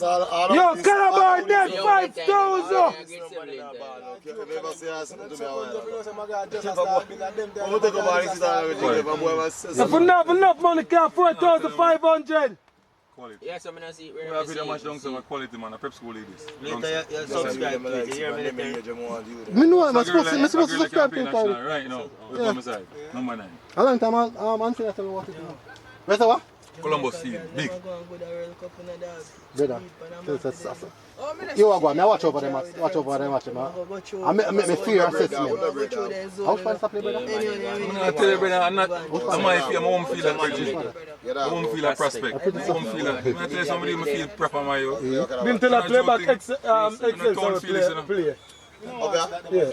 Yo, Calabar dead 5,000! Enough money, 4,500! Yes, I'm gonna see. We have video much down some quality man, a prep school ladies. Subscribe to it. Me know I'm supposed to subscribe to it. Right now, we're from the side. Number 9. A long time I'm answering that what it is. Where's the what? Columbus Steel, big. Brother, you are going, I watch over them, watch them. I make fear assessment. How far is that play, brother? I tell you, brother, I'm home field and urgent. Home field and prospect. Home field and... I tell you, somebody who feel proper, my yo. Didn't tell her play back Excel, so play. Yeah.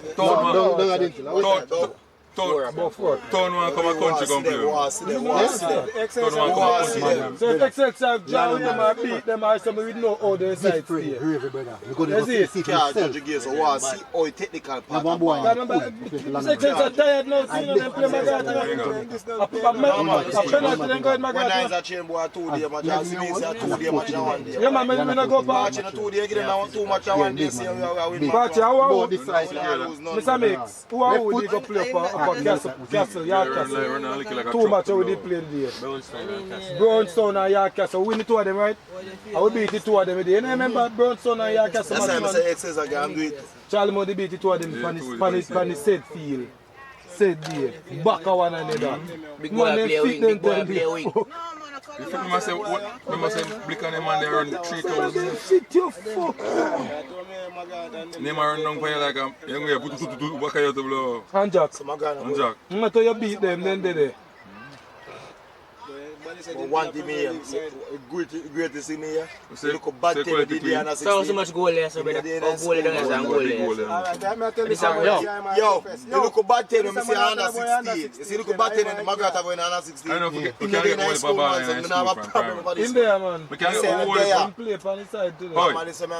Town one come a country come play. So if Excel side jam them or beat them or something, we know how their side stay. We go to see for yourself. See how technical part. Excel are tired now, seeing them play Magata. When I was a chain boy 2 days, my job see me say 2 days match one day. Yeah man, we not go back. 2 days again, I want 2 match one day. See how we win. Party, how are this side. Mr. Mix, who are we they go play for Castle, Yard Castle? 2 matches we did play today. Brownstone and Yard Castle. We win the 2 of them, right? I will beat the 2 of them today. You remember Brownstone and Yard Castle? That's why I say excess again, do it. Charlie Modi beat the 2 of them on the said field. Said day. Back a one another. Big boy play wing, big boy play wing. You feel me say what? Me say Blick and them man they run 3,000. Shit you fuck. They run down for you like a young way put back out to blow. And Jack. And Jack. I thought you beat them then they. One team here, great to see me here. Look at bad team today and 16. So much goal there, so brother. Goal there and goal there. Yo, you look at bad team, you see under 16. You see look at bad team, Magata going under 16. I know, we can't get all the ball in school. In there man. We can't get all the Play on the side today.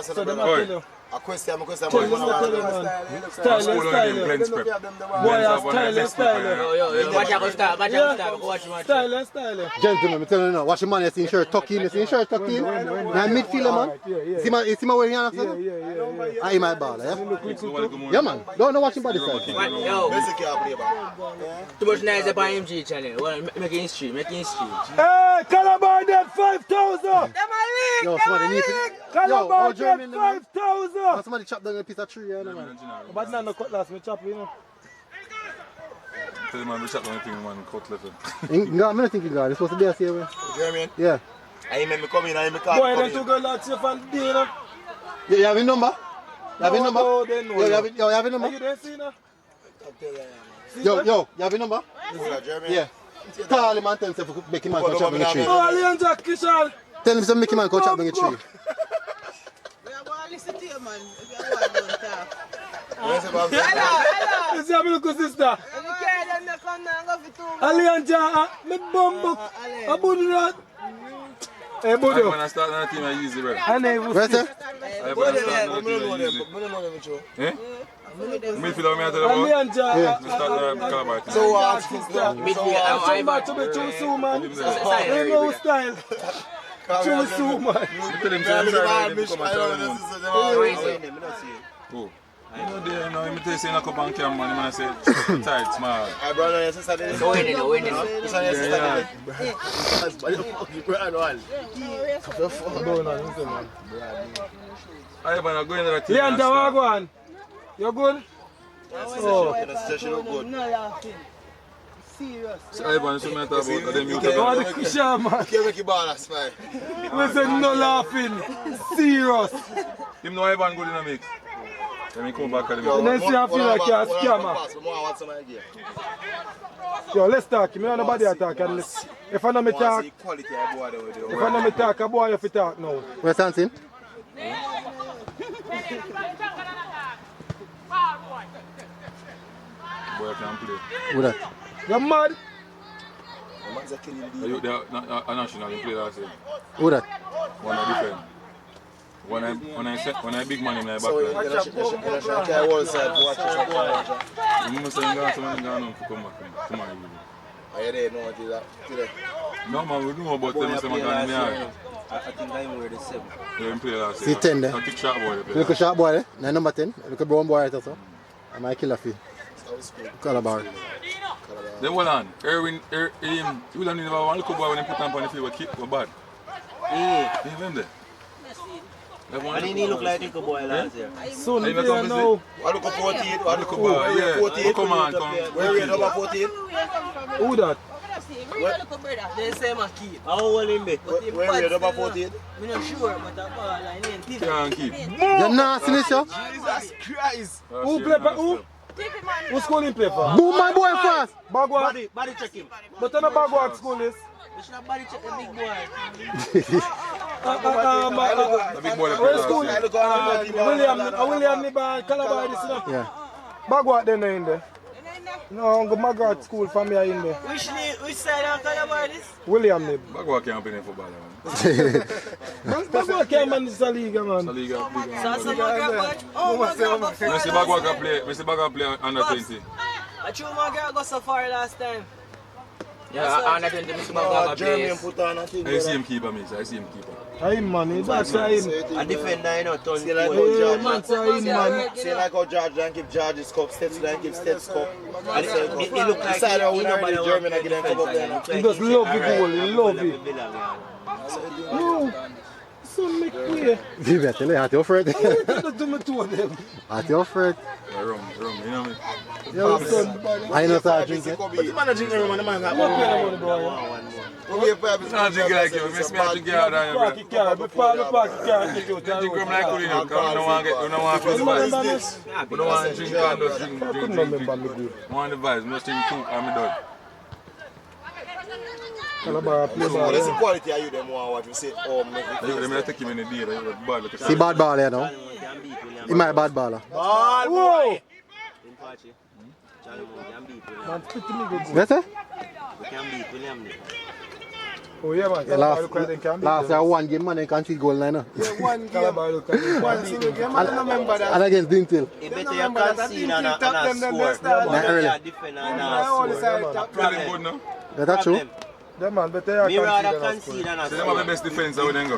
So them are tell you. a question, Style. Boy, style. Gentlemen, I'm telling you now, watch the man, you see his shirt tucked in, Now midfielder man, you see my way here? Yeah. I my ball, yeah? Yeah man, don't watch him body side. Yo, too much nice up on MG channel, making history. Hey, Calabar dead 5,000! Yo, somebody need to... Calabar dead 5,000! Somebody chop down a piece of tree, man. But now no cutlass, me chop, you know. Tell the man we shot one thing, man, cut left. I'm not thinking God, it's supposed to be a see away. Jeremy? Yeah. I remember coming, I remember coming. Boy, them two girls are safe and day, you know. You have a number? You have a number? No, they know. You have a number? You don't see now? Yo, you have a number? Jeremy? Yeah. Call him and tell him to make him man go chop down a tree. Oh, Leon Jack Kishal. Tell him to make him man go chop down a tree. We are going to listen to you, man. If you want to talk. Hello. You see how look at sister? If you care, then you come down and go for 2 months. Leon Jack, me bumbo. I bouldn't run. Hey, Bodo. When I start on the team, I use it, bro. Where's it? I start on the team, I use it. Eh? Midfielder, me I tell you about? Leon Jack. Start Calabar team. So, I'm about to be too soon, man. Ain't no style. Too soon, man. Tell him to come and tell him. Oh. You know, you know, I'm saying I come on camera, man, I say, tight, small. I brought on your sister today. So winning. It's on your sister today. I man, I'm going to that team. Leon Jack, what go on? You good? Oh, she look good. No laughing. Serious. So I man, so I talk about them you Oh, the Kisha, man. You can't make your ball a smile. We said no laughing. Serious. Him know Ivan good in a mix. Let me come back at him. And then see I feel like you're a scammer. Yo, let's talk. Me and nobody talk. If I know me talk, a boy have to talk now. Where's Hansen? Boy can play. Who that? You're mad? You there a national you play last year. Who that? One I defend. When I big man in my back So, line. you can't hold side to watch it. You must say you gone on to come back. I didn't know what you that today. No man, we know about them, say I'm going to I think I'm wearing the 7. Yeah, he play last See 10 there. Take shot boy. Look at short boy there. Now number 10. Look at brown boy right also. And my killer fee. Calabar. Then hold on. Erwin, you don't need one little boy when he put on the field with kick or bad. Yeah. Leave him there. And he look like a boy last year. Soon, Are you not you come know. I look at 14. I look at Yeah. 14. Come on, come. Where are you number 14? Who that? They say my kid. How old him be? Where are you number 14? I'm not sure, but I'm not Can't keep. You're nastiness, yo. Jesus Christ. Who play for who? Who school him play for? Boom my boy fast. Bagua. Body check him. But I know Bagua school is. You should have body check the big boy. The big boy Where school? that William Knibb Calabar this now. Yeah. Bagua then in there. No, I'm going to Magrat school from here in there. Which side of Calabar this? William Knibb. Bagua can't play in football, man. Bagua can't manage the league, man. The league. So my girl watch. Oh, my girl go far. Mr. Bagua can play. Mr. Bagua play under 20. I threw my girl go so far last time. Yeah, under 20, Mr. Bagua German put on a thing. I see him keeper, miss. I see him keeper. Him, man. That's him. A defender, you know, turn Hey, man, say him, man. See like how George don't give George's cup, Steps don't give Steps cup. And He look like decide how we he know nobody the German again and come up there. He just love the goal. He love it. No. So make way. You better tell you, at your friend. Don't do me two of them. At your friend. Rum, you know me. Yeah, son. I know start drinking. But the man drink every man, the man got I'm not playing the money, boy. I'm not drinking like you. Miss me, I drink hard on you, Park bro. your car. Me park your car and take you to the Drink rum road. like you know. Come, you don't want to feel the vibes. You don't want to drink and just drink. I couldn't remember me good. Want the vibes, just drink 2 and me done. Calabar play What is the ball. quality of you them want what we say? Oh, make I think they take him in the day. They bad. Look at See bad ball here now. He might bad baller. ball. Whoa! Man, pretty me good. Better? Oh, yeah, man. Yeah, Calabar look like they can beat last year them. one game man they can cheat goal line now. Calabar look like they can beat them. And against Dintil. It better you concede and score. Not early. Defend and feeling good now. That's true. Yeah, man, better you Me rather can concede and So them have the best defense out then go.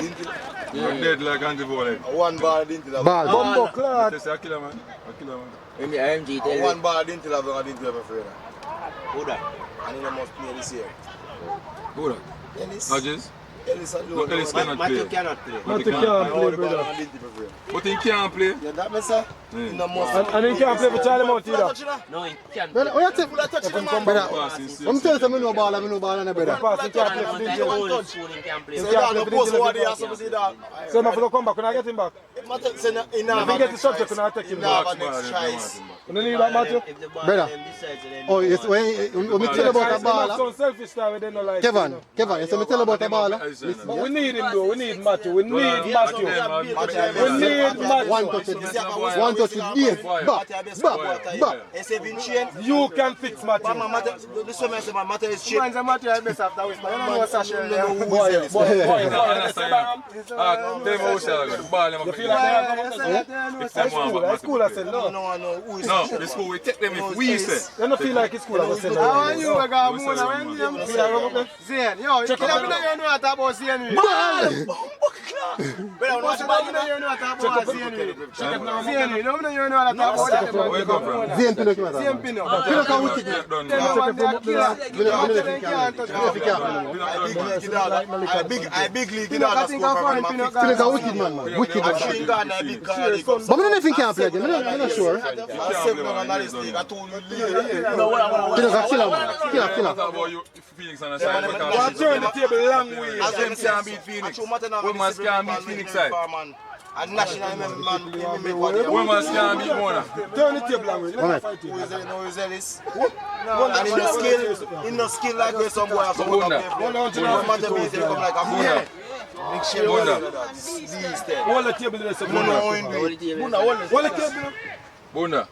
You're dead like anti-volley. One ball didn't have. Ball. Bumbo But clad. they say a killer man. A killer man. When the IMG tell One you. ball didn't have afraid. Who that? And he must play this year. Who that? Ellis. Hodges? Ellis No, alone. Ellis cannot play. cannot play. Matthew can't play, brother. But he can't play. Yeah, that me sir. He no must. And he can't play for Charlie Mount either. No, he can't. Brother, what you say? Brother, Passing I'm serious. telling you, I know ball, brother. Pass, he can't play for He DJ. can't play. He So can't that play no for post what he DJ. has to see that. So I'm going to come back when I get him back. Matter say na If he get the subject, when I take him back. next choice. You don't need that, Matthew? If the ball Brother. them decides, then Oh, yes, when me tell you about a baller. Some selfish style, they don't like. Kevin, you say me tell you about a baller. But we need him though. We need Matthew. We need Matthew. We need Matthew. One touch with ear. Bap. He say Vincent. You can fix Matthew. This one I say matter is shit. Boy. Them outside, the ball them You feel like up. they have a school, I said no. No, who is No, the school we take them if we say. You don't feel like it's school, I said no. Check it out. Where you come from? Zien Pino come out. Pino can wicked. I big league in other school from Pino can wicked man. Wicked man. But me don't think he can play again. I'm not sure. Pino can kill him. Kill him. Talk about you, Phoenix on the side. You turn the table long way. Them can't beat Phoenix. Women can't beat Phoenix side. And national man, Women can't beat Mona. Turn the table long way. You don't fight who it. is Ellis? And in the skill like where some boy have some other play. No matter what, they come like a fool. Big shit. Hold the table there. Hold the table. Bunda,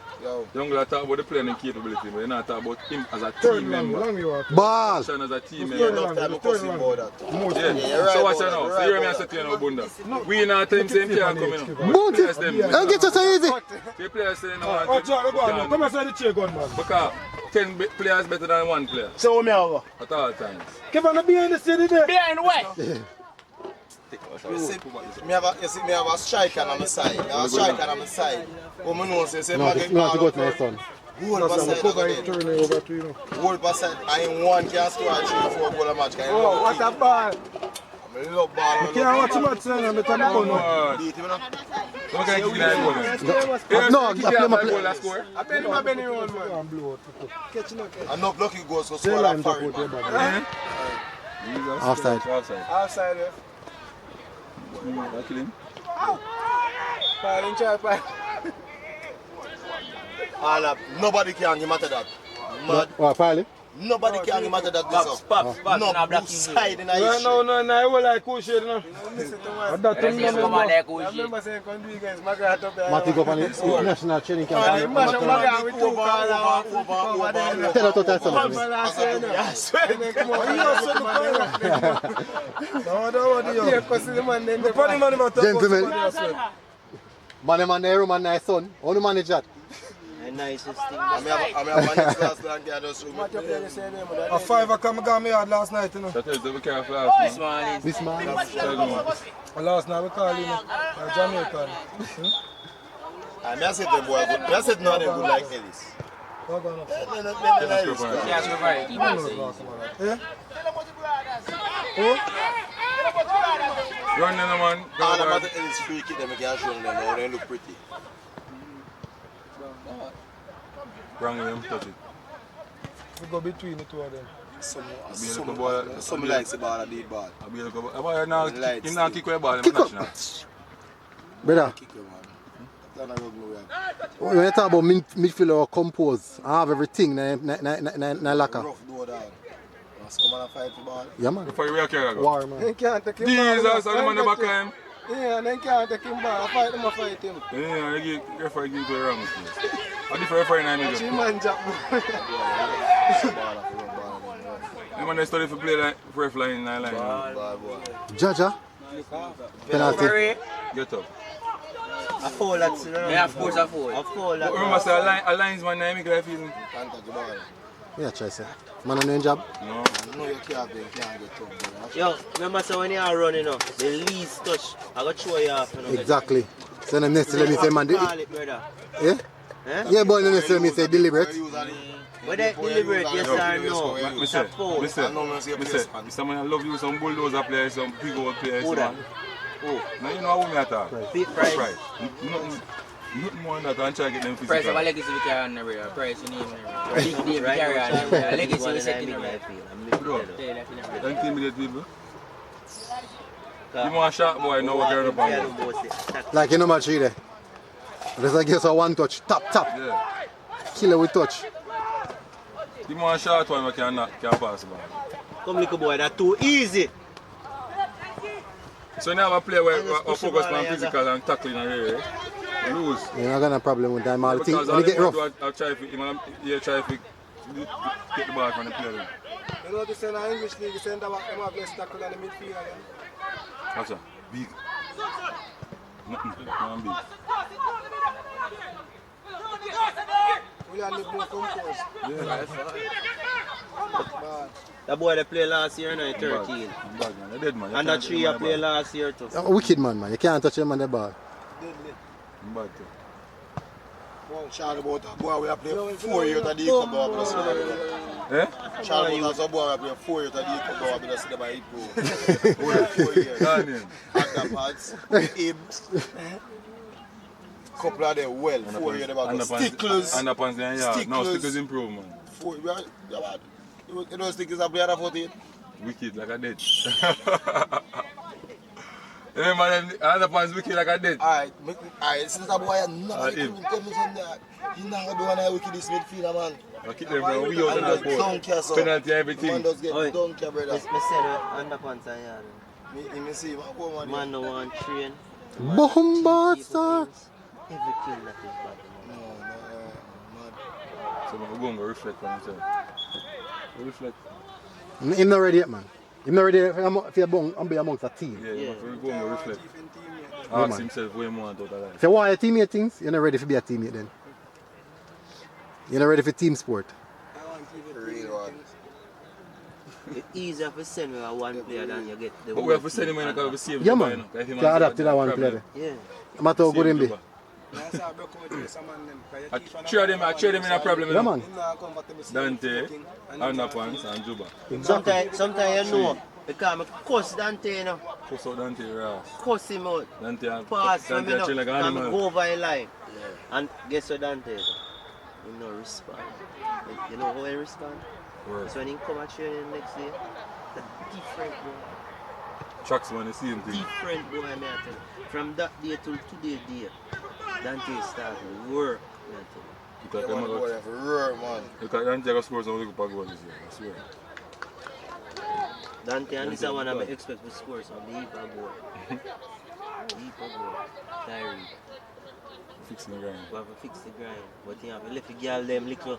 young girl talk about the playing capability, but you're not talking about him as a team member. Ball. As a team Yeah, member. enough time to cuss him about that. Yeah. So watch out now. So you hear me say to you now, Bunda. We not tell him same can't come in. Boot it. Don't get you so easy. The players say no Oh, John, go on now. Come inside the chair, gun, man. because 10 players better than 1 player So me over. at all times. Kevin, behind the city there. Behind what? You see, me have a striker on my side. I have a striker on my side. But I know say No, get no, to go to my son. whole per side. Whole per side. And one can score 3-4 goal a match. Oh, what a ball. I love ball. You can't watch too much, son. I'm telling you. Beat him, you know? Don't get kick that goal. No, I play my play. I bet him a Benny run, man. Catching up. And no lucky goals to score like foreign man. Offside. Outside, yeah. Kill him. Pile in try, pile. All up. Nobody can give matter that. Mad. What, Piley? Nobody can give matter that. Pops, No, now black blue side in the No, issue. no, I will like cool shit, no. That thing, Come on, no. like I remember saying, can do against Magat up there. Mati go on the international training camp. I mash up Magat with 2 cars over there. Tell her to tell something. I swear. Come on, you also no, don't worry. Yeah, because the man then the funny man about Gentlemen, man, man, nice son. How do you manage that? I'm a next last and get us room. A 5 o'clock I got me out last night, you know. That is the careful last man. This man. Last night we called him a Jamaican. I said the boy good. I said no, they good like Ellis. What going on? Yeah, so right. Keep on saying. Yeah? Run in the man. All about the Ellis free kick, them can show them how they look pretty. Wrong him, touch it. We go between the two of them. Some likes the ball and the ball. I'll be like, I'm not kick the ball. Kick up. Brother, Kick him, man. when you talk about midfielder or compose, I have everything in the locker. Rough door down. Must come and fight the ball. Yeah, man. Before you were carrying War, man. They can't take him Jesus, back. I'm the man back him. Yeah, they can't take him back. I fight him, I fight him. Yeah, you referee give you wrong. I different referee in Watch him the man jump. You man they study for play like ref line in the line. Ball, boy. Jaja. Penalty. Get up. A foul that's Yeah, of course, I fall. A foul But remember, say a linesman name, make life easy. Can't touch the ball. Yeah, try say. Man on your job. No. No, you can't get tough. Yo, remember so when you are running up, the least touch, I got show you off. You know, Exactly. So the next let me say, man. call it, brother. Yeah? Yeah, but the next let me say deliberate. Whether it deliberate, yes or no, it's a foul. Mr. Man, I love you, some bulldozer players, some big old players. Who that? Oh. Now you know how we attack. Fit price. Nothing more than that and try to get them Price physical. of a legacy we carry on the rear. Price you need in the rear. Big Dave we carry on the rear. Legacy we set in the rear. Don't intimidate people. You want a shot boy, know what you're about. Like you know match there. Just like you saw one touch. Tap. Yeah. Killer with touch. You want a shot one, we can pass the ball. Come little boy, that's too easy. So now I play where we focus on physical and tackling and area. Lose. You're not gonna problem with that. All things Because when you get rough. I'll try if get the ball from the player. You know this in the English league, send them a blessed tackle on the midfield. What's that? Big. Nothing. No big. We are living composed. Yeah. That boy they play last year, now 13. Bad man. They're dead man. And that 3 I play last year too. Wicked man. You can't touch him on the ball. Bad too. Shout about a boy we have played 4 years at the Calabar. Eh? Shout about a boy we have played 4 years at the Calabar. We see them at it go. 4 years. Underpads, Knibb. Couple of them well. 4 years about Sticklers. Underpants then, yeah. No, Sticklers improve man. 4 years. You know Sticklers are player 48. Wicked like I did. Remember them underpants wicked like I did. Alright, since that boy nobody him. come in there. He now do one wicked this midfielder man. I keep them from we out of the boat. Penalty everything. Man does get Oi. dunked, brother. Me say the underpants are here. Me see, what go man? Man no want train. Bomba star. Everything that is bad. No, So we're going to reflect on himself. Reflect. Him not ready yet, man. Him not ready for be amongst a team. Yeah, we're going to reflect. Yeah, Ask man. himself what he wants out of life. If you want a teammate things, you're not ready to be a teammate then. You're not ready for team sport. real one. It's easier to send with a one player than you get the But we have to send him in because we save Yeah, the man. guy, Can adapt to that one player. Yeah. Matter how good him be. I trade him in a problem. Yeah, man. Dante, Underpants and Juba. Sometimes you know, because I cuss Dante, you know. Cuss out Dante, right? Cuss him out. Dante Pass him, you chill like know. an And animal. go over your line. And guess what Dante do? He no respond. You know how he respond? It's when he come at training next day. It's a different boy. Tracks man, the same thing. Different boy, man. I tell you. From that day till today day, Dante started work. Man, I tell you. They want to go there for roar, man. Look at Dante got scores on the goal this year, I swear. Dante and this is one I expect to score some deep goal. Deep goal. Tyree. Fixing the grind. We have to fix the grind. But you have to let the girl them little.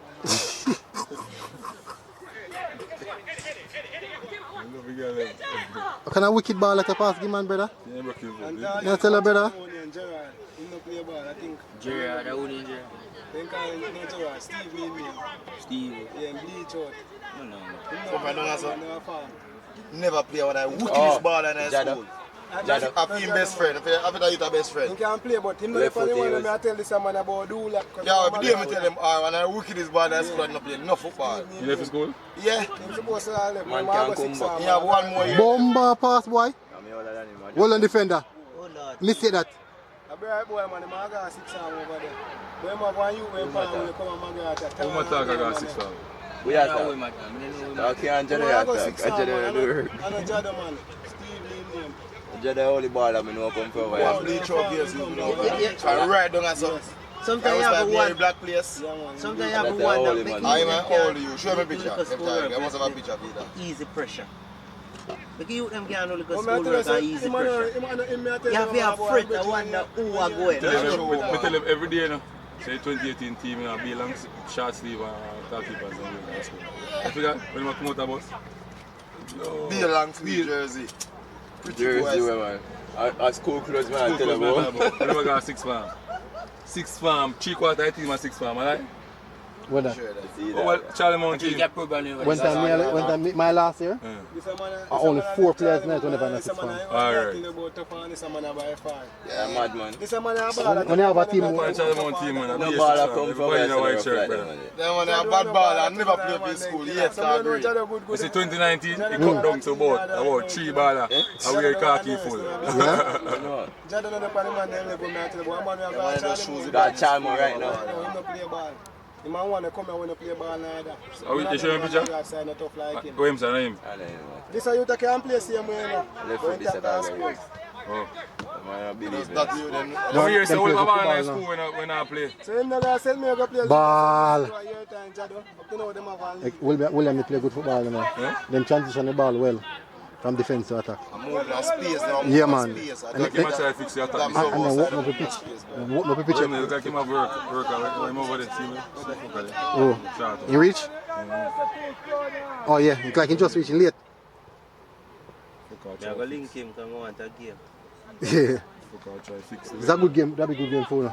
What kind of wicked ball like a pass give man, brother? Yeah, bro, kill And ball. You tell her, brother? Gerard, he no play ball, I think. Gerard, I wouldn't Gerard. Then call him no Gerard, Steve in name. Steve. Yeah, and bleach out. No. Come on, don't answer. Never fall. Never play when I wickedest ball in high Jada. school. I feel him best friend. I feel you best He friend. can play, but him not the funny one. I tell this man about do like. Yeah, but they tell him, when I wickedest ball in high school, I not play no football. You left his goal? Yeah. Him supposed to have Man man can't go come 6 back. arm. He have one more year. Bomba pass, boy. I'm older than him. Well on defender. Oh Lord. Miss it that. A bright boy, man, him a got 6 arm over there. But him have one you when power when you come and man got How much talk I got 6 hours? We are talking. Okay, and Jada I go attack. 6 And arm, Jada man. do work. And a Jada man. Steve Lee name. Jada only ball I know come for One over. bleach out here, so you know. Yeah. And right down as well. Sometimes you I have was a like one. black place. Yeah, man. Sometimes you have a That's one the that only make man. I you am can how old are you? Show me a picture. little Every score time. I must have a work, picture of you there. easy pressure. Because you them can only go But school me work tell and you, easy him pressure. tell You have to have fret that wonder who are going. I tell him every day, you know. Say 2018 team, you know, be long short sleeve and goalkeepers and all that stuff. I forgot when I come out of the bus. Be a long sleeve jersey. Jersey, man. At school clothes, man, I tell you about. I never got 6 farm. 6 farm, 3/4 team and 6 farm, alright? What that? Oh, well, Charlie Mount team. When time meet my last year, only 4 players left whenever I 6 pounds. Alright. Yeah, mad man. When you have a team, One Charlie Mount team, man. No ball I come from Everybody in a white where shirt, I brother. Then when I bad ball, I never play for school. Yes, I agree. You see 2019, he cut down to about 3 baller. I wear khaki full. Got Chalmers right now. The man want to come and want to play ball neither. You show me a picture? Who him, sir? Him? This is you that can play same way, you know. Left When foot this tap attack. score. Oh. Man, I believe That's it. you then. How you say them what play about in football school when I play? So him not gonna sell me, I go play Ball. Up to now, them have one league. like William play good football, you know. Yeah? Them transition the ball well from defense to attack. I'm moving at space now. Yeah, man. Space. I And don't He must try to fix the attack. And then walk up the pitch. Walk up the pitch. Him look like him have work. I'm over there, see me? Look at it. Oh, Short. you reach? Oh yeah, it's like he just reaching late. You go link him because I want a game. Yeah, Fuck out, try to fix it's it. a good game. That'll be a good game for you.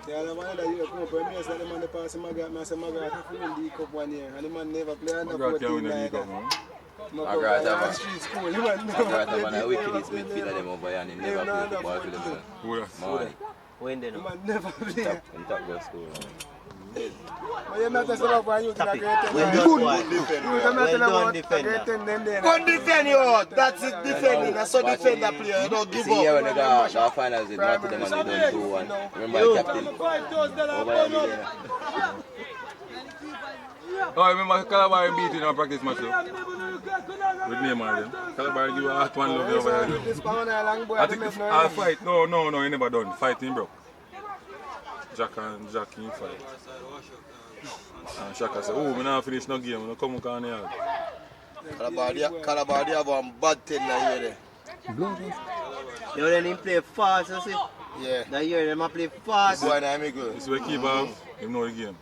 Yeah, the man that you come up with me, I said the man that pass him, I said, Magat, I win the League Cup 1 year. And the man never play under Magat 14 can't win the like League Cup, that. man. Magat have a- Street school, the man I never got play a the wickedest League Cup. midfielder them over here and he never played football for them. Man. Who that? Money. When they The know. man never play. In top goal school. But you're not telling about you to the great ten. Well You done, boy. defend. come not Well telling done, about the defender. great ten, then they. Go and defend you out. That's it, defending. That's so defend that player. You don't You give see here up. when they got finals with Nottingham and they done 2-1. Remember the captain? Over there. Oh, I remember Calabar beat in our practice match though. With Neymar then. Calabar give a hot one love over here. This pound long boy, I think if I'll fight. No, he never done. Fighting broke. Jack in fight. And Shaka said, oh, I not finish no game, I come on here. Calabar, they have one bad thing that year. You then him play fast, you see? Yeah. That year them a play fast. Boy, I'm a good. This way keep off, you know the game.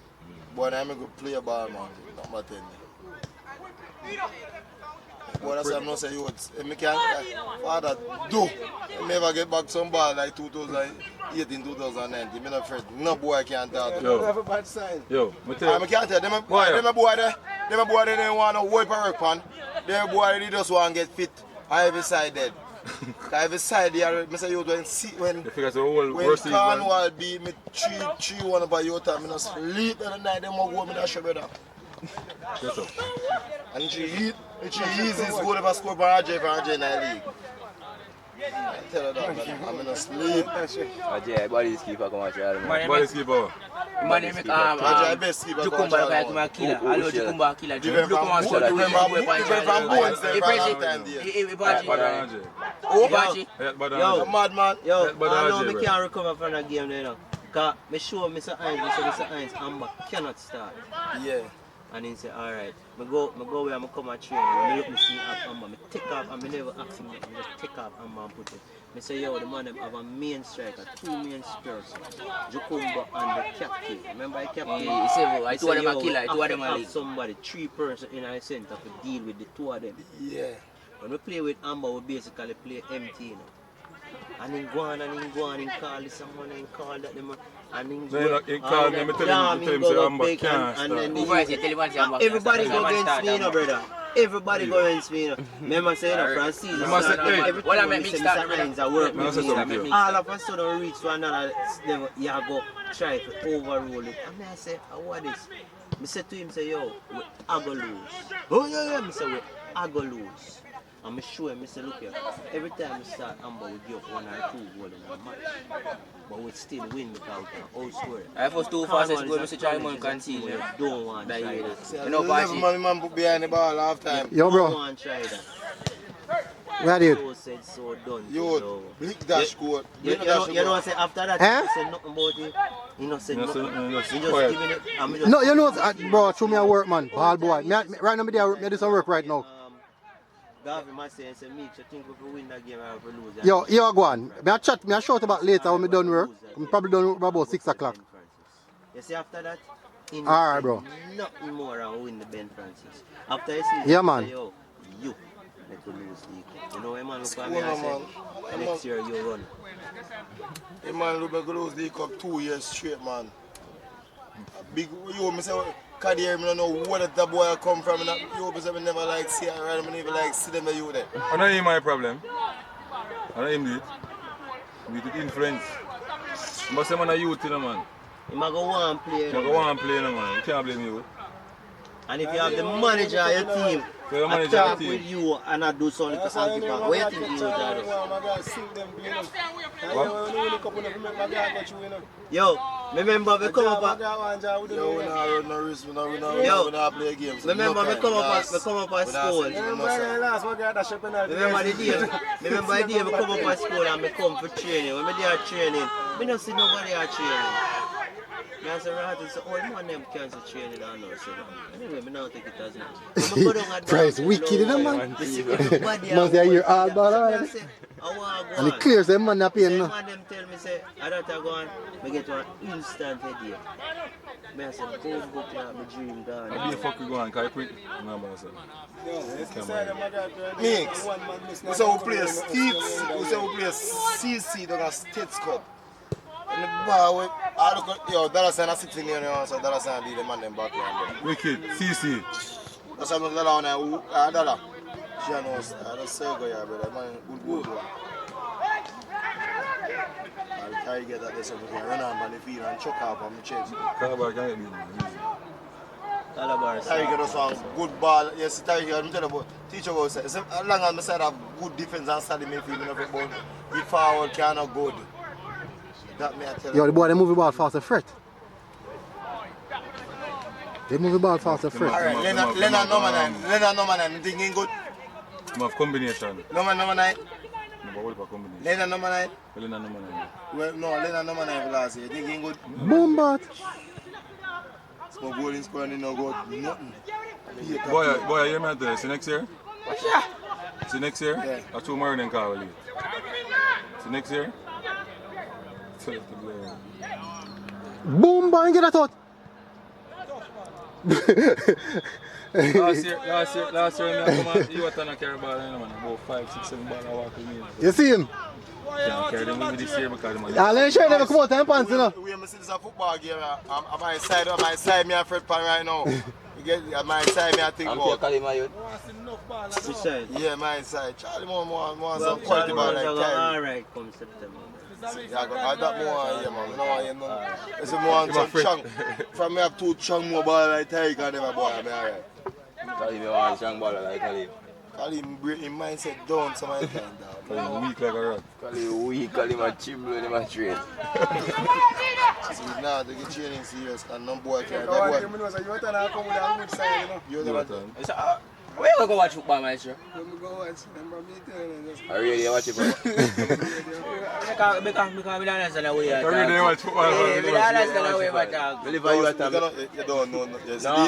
Boy, I'm a good player ball, man. Not my thing. Boy, that's why I'm not saying you would. Father, do. You never get back some ball like 2018, 2019. I'm not afraid. No boy can't tell them. Yo. Have a bad sign. Yo, me tell I can't tell them. Them boy they don't want to wipe a work pan. Them boy they just want to get fit. I have decided. I have decided. I say you don't see when Cornwall beat me 3-1 by your time. I don't sleep every night. Them go me that show brother. Yes, sir. And she easy goal if I score by RJ in the league. I tell her that, man. I'm in a sleep. RJ, body's keeper come out. Body's keeper. My name is RJ best keeper. Jukumba like my killer. Hello Jukumba killer. Different from Bones there for a long time there. Yo, madman. Yo, I know me can't recover from that game there now. Because I show Mr. Hines, Amber cannot start. Yeah. And he said, alright, I go where I come and train. When I look me see Amber, I take off and I never ask him, I just take off Amber and put it. I say, yo, the man them have a main striker, 2 main spirits, Jukumba and the captain. Remember the captain? Yeah, he said, I two of them are killer, two of them are league. Somebody, 3 persons in our center to deal with the 2 of them. Yeah. When we play with Amber, we basically play empty, you know. And then go on, and call this someone and call that them. And then go call me, tell him say Amber can't start. Everybody go against me, you know, brother. Everybody go against me, you know. Remember saying, Preseason, well, I make me start Hines, I work with me. All of a sudden reach to another level, you go try to overrule it. And I say, what is? I said to him, say, yo, I go lose. Oh, yeah, I say, I go lose. And I show him, I say, look here, every time we start Amber, we give up 1 or 2 goals in a match. But we still win without an old score. I first 2 fastest goals, Mr. Charlie Man concede. You don't want to try that. You know, Pachi. Man put behind the ball half time. Yo, bro. You don't want to try that. Where did? So said, so done. Yo, Blick dash score. You know, say after that, you say nothing about it. You know, say nothing. You just giving it. No, you know, bro, show me a work, man. Ball boy. Right now, I do some work right now. Gavin might say, Meek, you think if we win that game, I have to lose. Yo, go on. I shout about later when we done work. I'm probably done work about 6 o'clock. You see, after that, alright, bro. Nothing more and win the Ben Francis. After you see, yeah, man. Say, yo, you let you lose the You know, a man look at me and say, next year you run. A man look like lose the cup 2 years straight, man. Big, you me say, Career, I don't know where that boy come from. You say I never like see her, I never like see them you there. I don't know my problem. I don't know it. With the influence. But say man a youth, you know, man. You might go one play. You go one play, no, man. You can't blame you. And if you have the manager of your team, I talk with you and I do something to Antifa, what do you think you would do? Yo, remember we come up Yo, we not run no risk, we not play games. Remember we come up at school. Remember the day we come up at school and we come for training. When we there training, we don't see nobody at training. I say, all man them cancel training and all. Anyway, I don't take it as much. Price wicked, man. Man say you're all bad. And it clears them man not paying. Some of them tell me, say, I don't go on, I get one instant headache. I say, go to my dream gone. Maybe the fuck we go on, can you quick? No, man, sir. Mix. We say we play Steve, we say we play CC, the States Cup. And the bar, I look at, yo, Dallas and I sitting here, so Dallas and I lead the man them back here. Wicked, CC. That's why I'm not on Dallas. She knows, that's Sergo here, brother, man, good. I'll try to get that this over here, run on the field and chuck off on my chest. Calabar can't be Calabar. Try to get us on good ball. Yes, try to get, I'm telling you about, teacher was saying, as long as I said have good defense and study midfield, but the forward cannot good. Yo, the boy, they move the ball fast and fret. They move the ball fast and fret. Alright, Leonard number 9. You thinking good? I have combination. Number 9? No, what about combination? Leonard number 9? Leonard number 9. Well, no, Leonard number 9 for last year. You thinking good? Boom, bat. Small goal in scoring, no good, nothing. Boy, you hear me? See next year? See next year? Yeah. That's 2 more than Carly. See next year? Boom, bang, get that out. Last year, I come out, you were trying to carry ball, man. About 5, 6, 7 ball I walk with me. You see him? Can't carry them with me this year because the man. Yeah, let me show you never come out of pants, you know. We see this a football game. On my side, me and Fred Pan right now. You get on my side, me I think about. Which side? Yeah, my side. Charlie more some quality ball like that. Alright, come September. Yeah, I got more here, man. No, you know. It's more some chunk. From me have 2 chunk more ball like Tiger and them boy. I'm alright. Kalim, you want a strong baller like Kalim. Kalim break his mindset down some of the time. Kalim weak like a rat. Kalim weak, Kalim a chimble in my train. So now they get training serious and no boy can. That boy. You Where you go watch football, maestro? I really watch it, bro. Because we don't understand the way you I really watch football. we don't understand the way you talk. Me live for you at time. You don't know.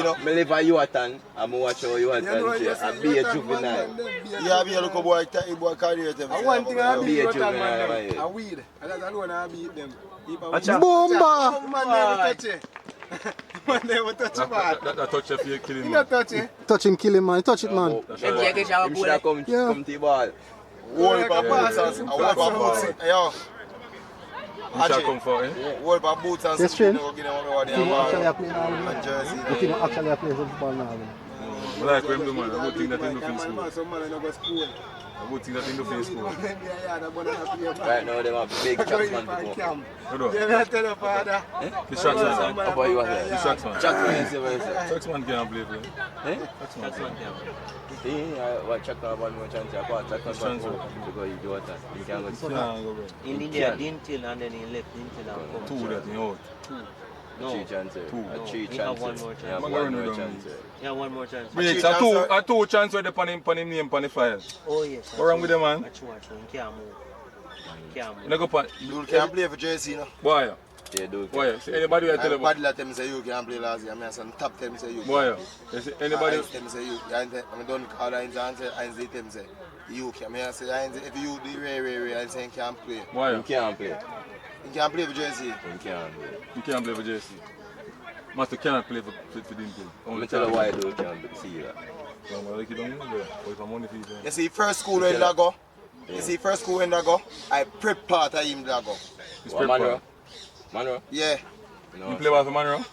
No, me live for you at time. I'm watch how you at time. I be a juvenile. Yeah, be a local boy, boy carry them. One thing I Be beat a you, juvenile. man. I weed. That's alone I beat them. Boomba! Man never touch it. Man never touch it, man. That touch if you kill him. You not touch it. Touch him, kill him, man. Touch it, man. Them take a shower Him cool. should have come to the ball. Hold up boots and hold up boots. Yo. You shall come for it. Hold up boots and Yes, friend. give them over there. Team actually are playing now. And jersey. The team actually are playing football now. I like when do man. I would think that in the film school. Some man no go school. I would think that in the film school. Right now, they have big tracks man to go. Hold Yeah, on. I tell you, father. The tracks man. How about you are here? The tracks man. Track man, see what you say. Tracks man can't play for you. Eh? Tracks man can't. Yeah, what track man one more chance? I got track man one more. Because you do what? You can't go to Can't go, bro. In India, Dintil and then he left Dintil and come. 2 that in out. No. 3 chances. 3 He have chances. one more You have chance. one more chance. Yeah, one more chance. Wait, a 2 chance where they pan him name pan the file. Oh yes. What wrong with them, man? He can't move. He can't You move. go pan. You can't play for jersey, no? Boy, Yeah, do. boy. See anybody will tell you about. Bad let them say you can't play last year. I mean, some top them say you. Boy, you see anybody. Them say you. I don't call them say you can. I say if you do Ray, I say you can't play. Boy, You can't play. You can't play for jersey. You can't play. you can't play for JC. Master cannot play for Dimple. Let me tell you why I don't can't see you. Well, like you don't know, bro. Or if I'm money for you, You see, first school when I go. You see, first school when I go, I prep part of him that go. it's What, Manro? Manro? Yeah. You No. play well for Manro?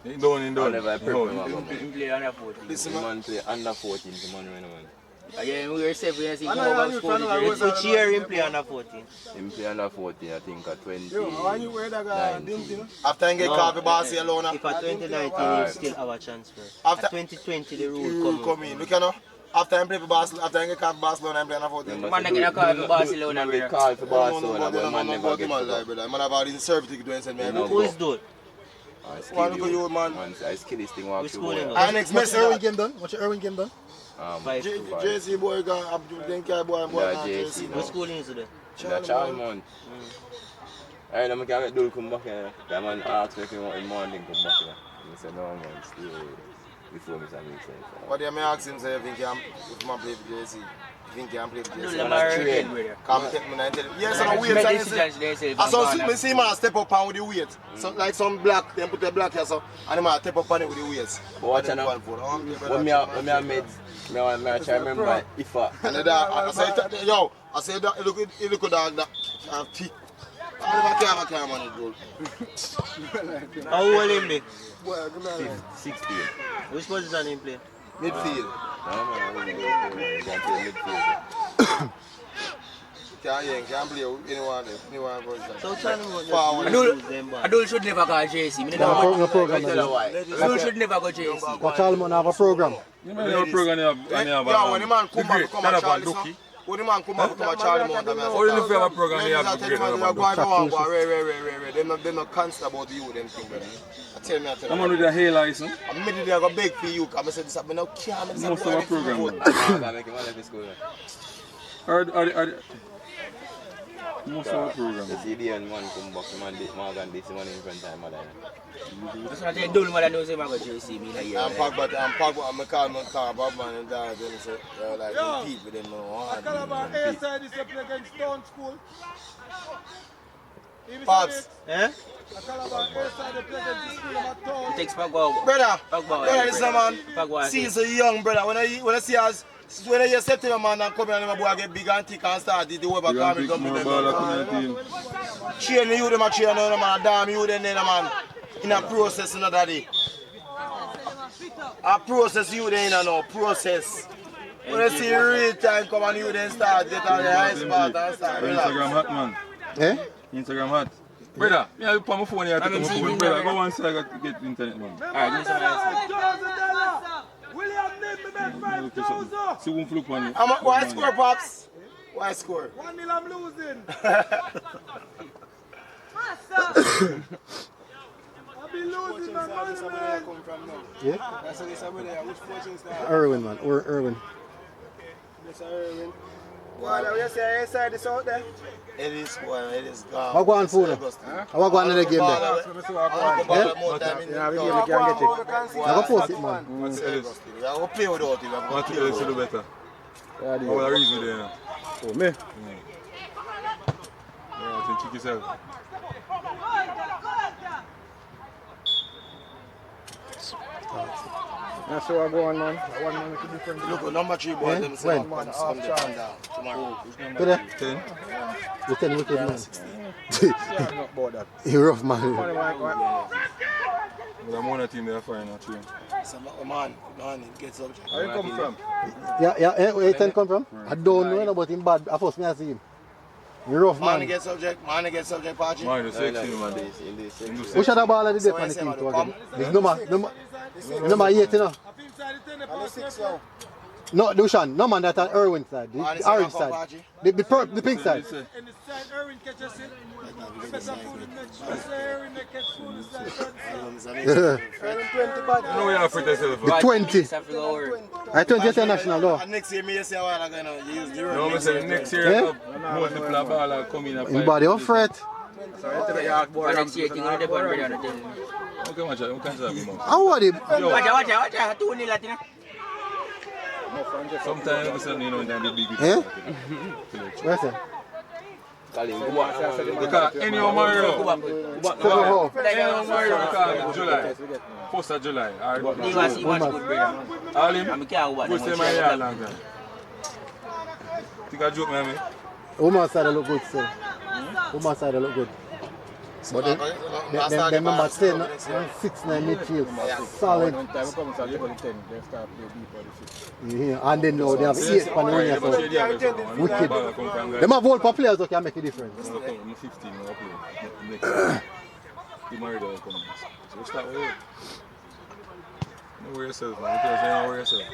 In down. I never prep him, No. man. He play under 14. Listen, The man. man play under 14 for Manro, man. Again, we were safe when you see I know Global you School. fan of Rosa. Which year him play under 14? Him play under 14, I think, at 20. Yo, how you wear that guy? Didn't you? After I get caught for Barcelona, If at 2019 Alright. he still have a chance first. After- At 2020 the the rule rule come in. Look, you know. After I play for Barcelona, after I get caught for Barcelona, I'm playing for them. Man, they get a call for Barcelona, They brother. call for Barcelona, but man never get Man, to go. man, about in service ticket to send me. No. Who is dude? I One skill look at you, man. I skill this thing walk Which through school boy. you go? And next What's your Irwin message. game done? What's your Irwin game done? 5 to 5. JC boy, then boy, Yeah, JC. What school is it? The Charlemont. Hey, I'm going to get come back here. The man asked me if he want in morning come back here. I said, no man, stay before me say make sense. What do you ask him, say, if he can play for JC? If he can play for Do JC? them American, brother. Come take me and tell him. Yes, I'm Make weird. decisions themselves. I saw me see man step up and with the weight. So like some black, then put the black here so and the man step up on it with the weights. But watch out now. When me I made, I try remember if I... And the dog, I said, yo, I said that look at dog that have teeth. I never have a camera on it, bro. How old him be? 16. Which position him play? Midfield. No man, I wouldn't go to midfield. Can't play anyone version. So Charlemont Forward. Adult should never go JC. Me No program. Tell you why. Adult should never go JC. But Charlemont have a program. You may have a program Yeah, when the man come back, come and Charlie, when the man come back, come and Charlie Mount, Or if you have a program, you have I to tell grade you, another man, one. go on, they're not constant about you, them thing, brother. I tell me, I'm on with a hair license. I'm immediately going to beg for you, because I said this, I'm not care, I'm Most of our program. I make him all of his school. Most of our program. The CD and man come back, man, Morgan, this one in front of my mother. That's what I tell you, don't want to know say I go JC. Me like I'm packed, but I'm calling my car, Bob man, and dad, and say, like, compete with them, Calabar A side is to play against Stone School. Pops. Eh? It takes Pagwa. Brother, Pagwa. brother, this man. Pagwa. See, he's a young brother. When I see us, when I hear September man and come and boy get big and thick and start the web of coming come with them. Train you them a train now, man. Damn you then man. In a process another day. A process you then now, process. When I see real time come and you then start get on the high spot and start relax. Instagram hot man. Eh? Instagram hot. Brother, I put my phone here to come phone. Brother, go one side and get internet man. Alright, give me some See one flip on it. Why score, Pops? Why score? 1-0 I'm losing. I've been losing my money, man. Yeah? That's which fortune star? Irwin, man. Or Irwin. That's Irwin. What you say inside this out there? It is gone. What go on for now? What go on in the game there? I go post it, man. I will play without it. What else you do better? How will I reason there now? Oh, me? Yeah, I think yourself. That's how I go on, man. One man make a difference. Look, number 3 boy, them say When? one Sunday down tomorrow. Good there? 10. The 10 wicked man. I'm not about that. He rough man. But I'm on a team there fine now, too. Man, it gets subject. Where you come from? Yeah, where 10 come from? I don't know about him bad. I first me I see him. He rough Man man. get subject, Pachi. Mine is 16. Which other ball are the dip on the team to again? This number 8, you know? No, Dushan, no man, that's on Irwin side, the orange side, the pink side. And the side Erwin catches it. Better food in the juice. Erwin catch food inside. Erwin 20 bad. No, you have to yourself. The 20. I 20 international though. Next year, me say I want to use the No, I say next year, Yeah? multiple ball come in. In body of fret. Next year, thing on the board, brother. Okay, watch out. We can't have him. How are they? Watch out. 2-0 Latina. Sometimes we say, you know, then the big. Eh? Where's that? Because any of Mario, July, 1st of July. You want to see much good, brother. All him, I'm care what. first time I hear long time. Think I joke, man. Woman side look good still. Woman side look good. But them number 10, 6-9 midfield, solid. One time we come to the 10, they start play deep for the 6. Yeah, and then now they have 8 on the wing, so wicked. Them have all for players who can make a difference. I'm 15, I'll play next year. You married or come. So we start with you. Don't worry yourself, man. Don't worry yourself.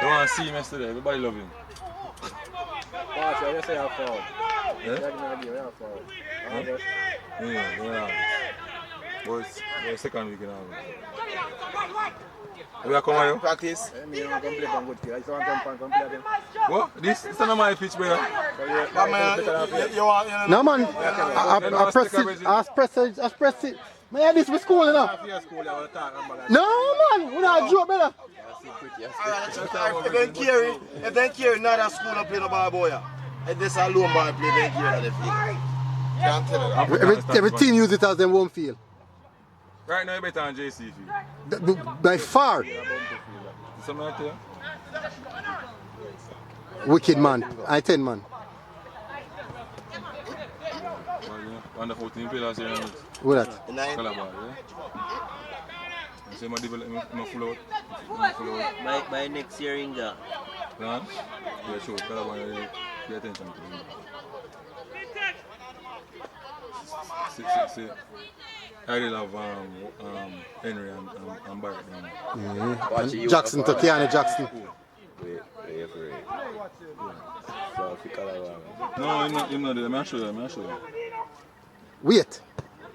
Don't want to see him yesterday. Everybody love him. Pass, I just say I fall. Yeah? Yeah. Boys, the second week in August. We are coming here? Practice. What? This is not my pitch, brother. No man, I press it. Man, this was school enough. No man, we not joke, brother. If they carry not a school and play the ball boy. If this a lone ball play, they carry on the field. Can't tell them. Every team use it as their home field. Right now, you're better than JC field. By far. Something like that? Wicked man. I 10 man. Wonderful team play last year. Who that? Calabar, yeah? You say my development, my full out. By next year, Inga. Plan? Yeah, sure. Calabar, pay attention to him. See. I really love Henry and Barrett. And Jackson to Keanu Jackson. No, you're not there. I'm sure. Wait.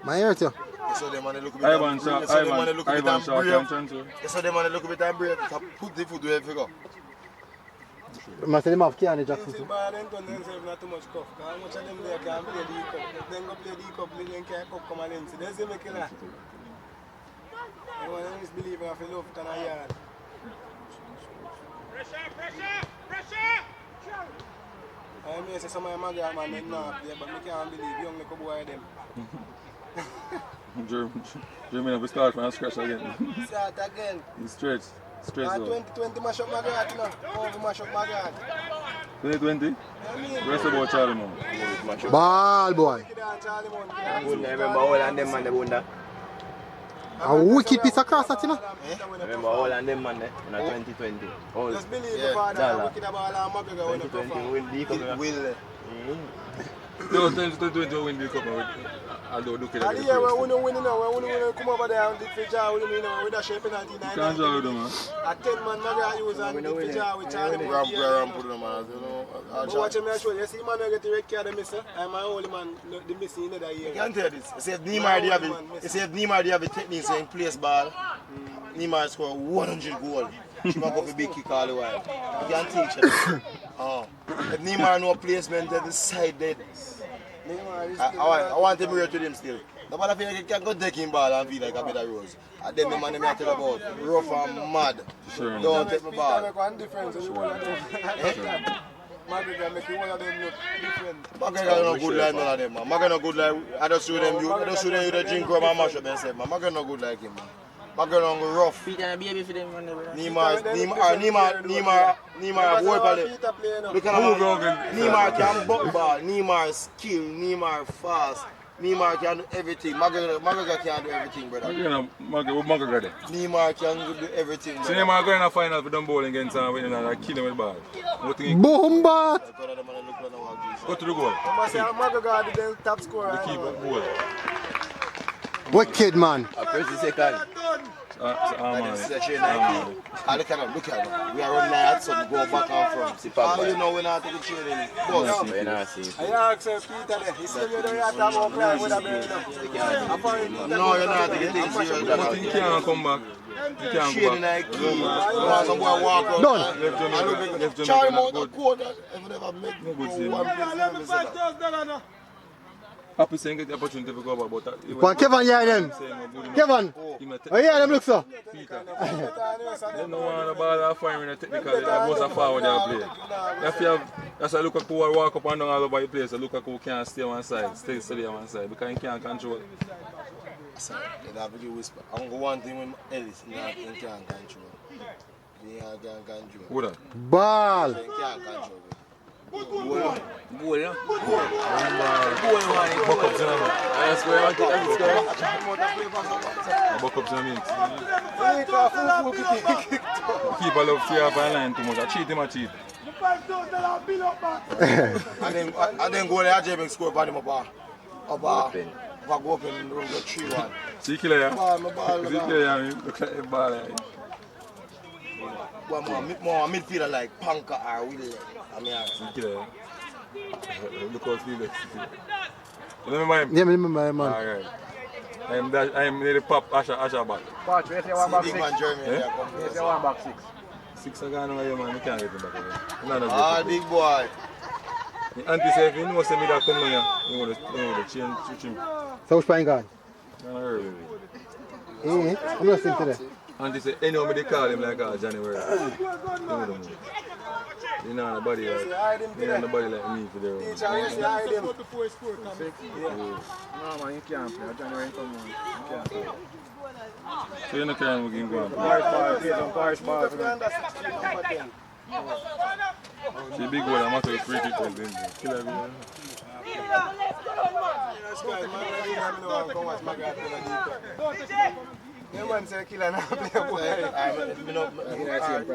My ear too. So they want to look a bit Ivan Shaw can too. So they want to look a bit brave. Put the foot where they go. I say them have Keanu Jackson too. Not too much cup. How much of them there can play the cup? Then go play the cup, then can cup come and in. So they say make it that. I want to misbelieve if you love it on a yard. Pressure! may say some of my guys man them not there, but I can't believe young little boy them. Jeremy have to start from scratch again. Start again. He's straight. Straight out. 2020 mash up my guard, you know. Over mash up my guard. 2020? Rest about Charlie Mount. Ball boy. I remember all of them man, they wonder. A wicked piece of cross that, you know. I remember all of them man, in 2020. All. Just believe the father that wicked about all McGregor when they 2020 win the cup. Will. No, 2020 win the cup. Although look at and it. yeah, when we win, you know, when we come over there and did for jaw, you know, with a shape penalty. You can't draw with them, man. A 10 man, McGregor use and did for jaw with Charlie Mount. Grab put them on, you know. But watch him show you. See, man, I get the red card, miss. I'm my only man, the missing another year. I can tell you this. I said Neymar they have a technique in place ball. Neymar score 100 goals. She might go for big kick all the while. You can teach him. If Neymar no placement, then the side dead. I want him to to them still. Nobody feel like he can go take him ball and feel like a better rose. And then the man I tell about rough and mad. Sure. Don't take my ball. McGregor make one of them look different. McGregor no good like none of them, man. McGregor no good like, I just show them you the drink rum and mash up themselves, man. McGregor no good like him, man. McGregor no rough. Peter and baby for them. Neymar, boy pale. Look at Neymar can buck ball, Neymar skill, Neymar fast. Neymar can do everything. McGregor can do everything, brother. McGregor there. Neymar can do everything, brother. See Neymar going to the final for them bowling against him and kill him with the ball. Boom, bat. Go to the goal. McGregor is the top scorer. The keeper goal. Wicked man. I press the second. Look at him. We are running out, so we go back and front. How you know we're not taking training? Boss. I asked Peter there. He said you don't have to have a plan with a man. No, you're not taking things serious. But he can't come back. He can't Training go back. like key. Some boy walk out. Done. Left Jamaica. Charlie Mount a quarter. If never make No good go one place. Happy saying get the opportunity to go back, but Come on, Kevin, yeah, them. Kevin. Oh, yeah, them look so. Peter. They don't want the ball are firing technical, they most are forward they play. If you have, that's why Lukaku will walk up and down all over the place, so Lukaku can't stay on one side, stay steady on one side, because he can't control it. They have to whisper. I'm going to one thing with Ellis, he can't control. He can't control. Who that? Ball. He can't control. Goal. Buck up to him. Buck up to him. Keeper love to have a line too much. I cheat him, I cheat. And then go there, Jamaica score by him up go open and go 3-1. See killer ya? Ball. See killer ya? Look at the ball. More midfielder like Panka or Willie. I mean, See killer ya? Look how he looks. You remember him? Yeah, I remember him, man. Alright. I am near the pop Asha back. Patch, where's your one back big six? man Jeremy. Where's your one back six? 6 are gone away, man. You can't get him back again. Ah, big boy. Auntie said, if you know me that come down here, you want to change, switch him. So which point gone? Early. I'm not seeing today. Auntie said, anyone they call him like January. You know nobody like me for their No man, you can't play. January come on. You can't play. So you're not carrying game going. Parish ball. See big boy, I'm after the free kick well then. Kill everyone. Man say killer now play boy.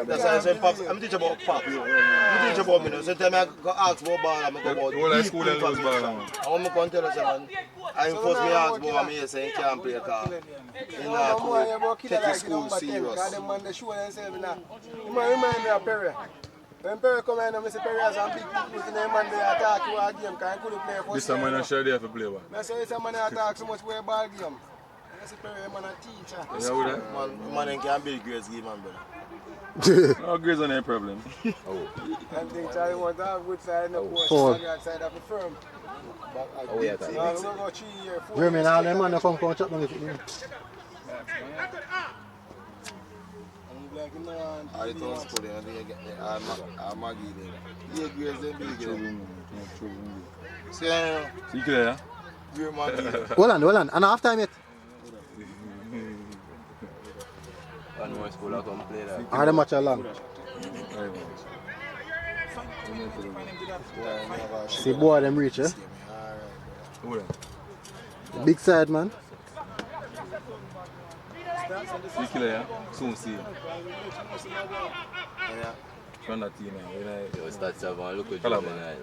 That's why I say Pop. I'm teaching about Pop. I'm teaching about me. So tell me I go ask about ball. I'm go about. Whole high school and lose ball now. I want me to tell you man. I enforce me ask about me say he can't play car. He not take his school serious. Them man they show themselves now. You remind me of Perry. When Perry come in, I say Perry has a big people in the man they attack you a game because he couldn't play for. This time I'm not sure they have to play one. I say this man attack so much for a ball game. I say Perry man a teacher. You know that? Man can't build grades game man brother. No grades on any problem. And think Charlie want to have good side no coach. Side of the firm. Oh yeah, that. We're going to go 3 years, 4 years. Jeremy, now them man come chat on it. I don't school there, they get the Maggie there. Yeah, girls, they big again. See, See clear, we're Maggie. Hold on. And half time yet. One more school I come play that. How the match along? See boy them reach, eh? Big side, man. See clear, soon see. Yeah. From that team, man. Yo, start 7, look at Calabar. juvenile.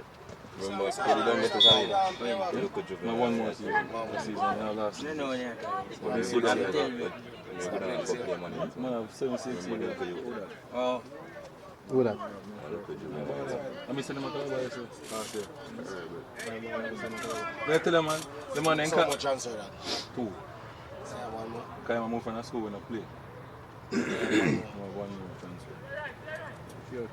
Remember, you don't get to sign. Look at No, juvenile. one more season. Yeah, last. No, no, yeah. But this Good season, at it, but you don't have to play money. man, have 7-6 Remember, years. look at you. Oh, Who that? Look at juvenile. I mean, send them a Calabar, so last year. They tell them, man, the man ain't So cut. much answer that. 2. Say one more. Because I'm moving from school when I play. One more transfer. Good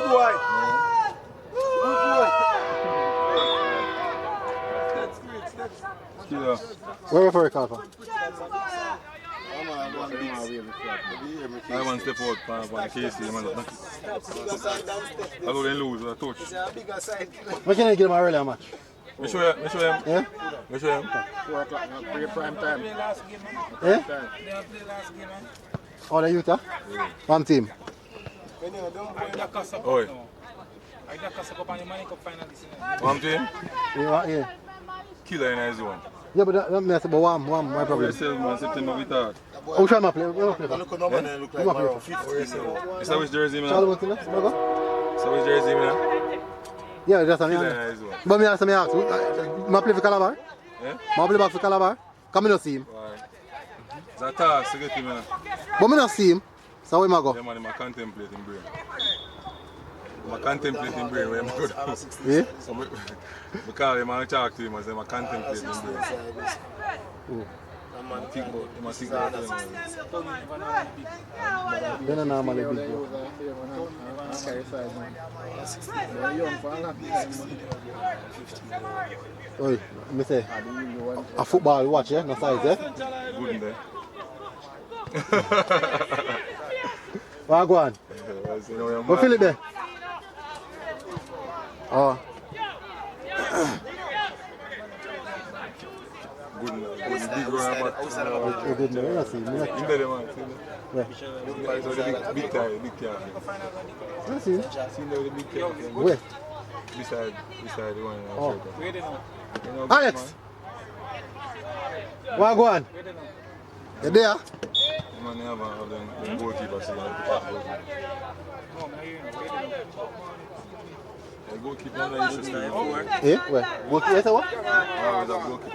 boy. Killer. Where you for a call for? I want to step out for KC, man. I go then lose with a touch. Where can I get him a earlier match? Me show you. Yeah? Me show you. 4 o'clock now, prime time. Yeah? Oh, the youth, huh? One team. Oi. One team? Yeah. Killer in his zone. Yeah, but that means about one, my We problem. sell man September we thought. Who shall I play? Where play for? Look at number and look like around 50. Is that which jersey, man? Charlie Martinez? Is that which jersey, man? Yeah, that's what I Killer mean. in his zone. But me ask me, I play for Calabar? Yeah? I play back for Calabar? Come in to see him. Why? It's a task to get him, man. But me not see him. So where I go? Yeah, man, I'm contemplating brain. I'm contemplating brain where I'm good. Yeah? Because I'm talk to him, I'm contemplating brain. I'm think about it. Then I normally big bro. Oi, me say, a football watch, yeah? No size, yeah? Good in there. Where go on? Go feel it there. Oh. Good in there. Good big round back. You didn't know, you see me. In there, man. Where? Big car. You see? See there with the big car. Where? Beside the one. Oh. You know, Alex! Where go on? You there? Man, they have them goalkeeper, so you have to catch goalkeeper. The goalkeeper on the issue still. Eh? Where? Goalkeeper, you say what? Always have goalkeeper.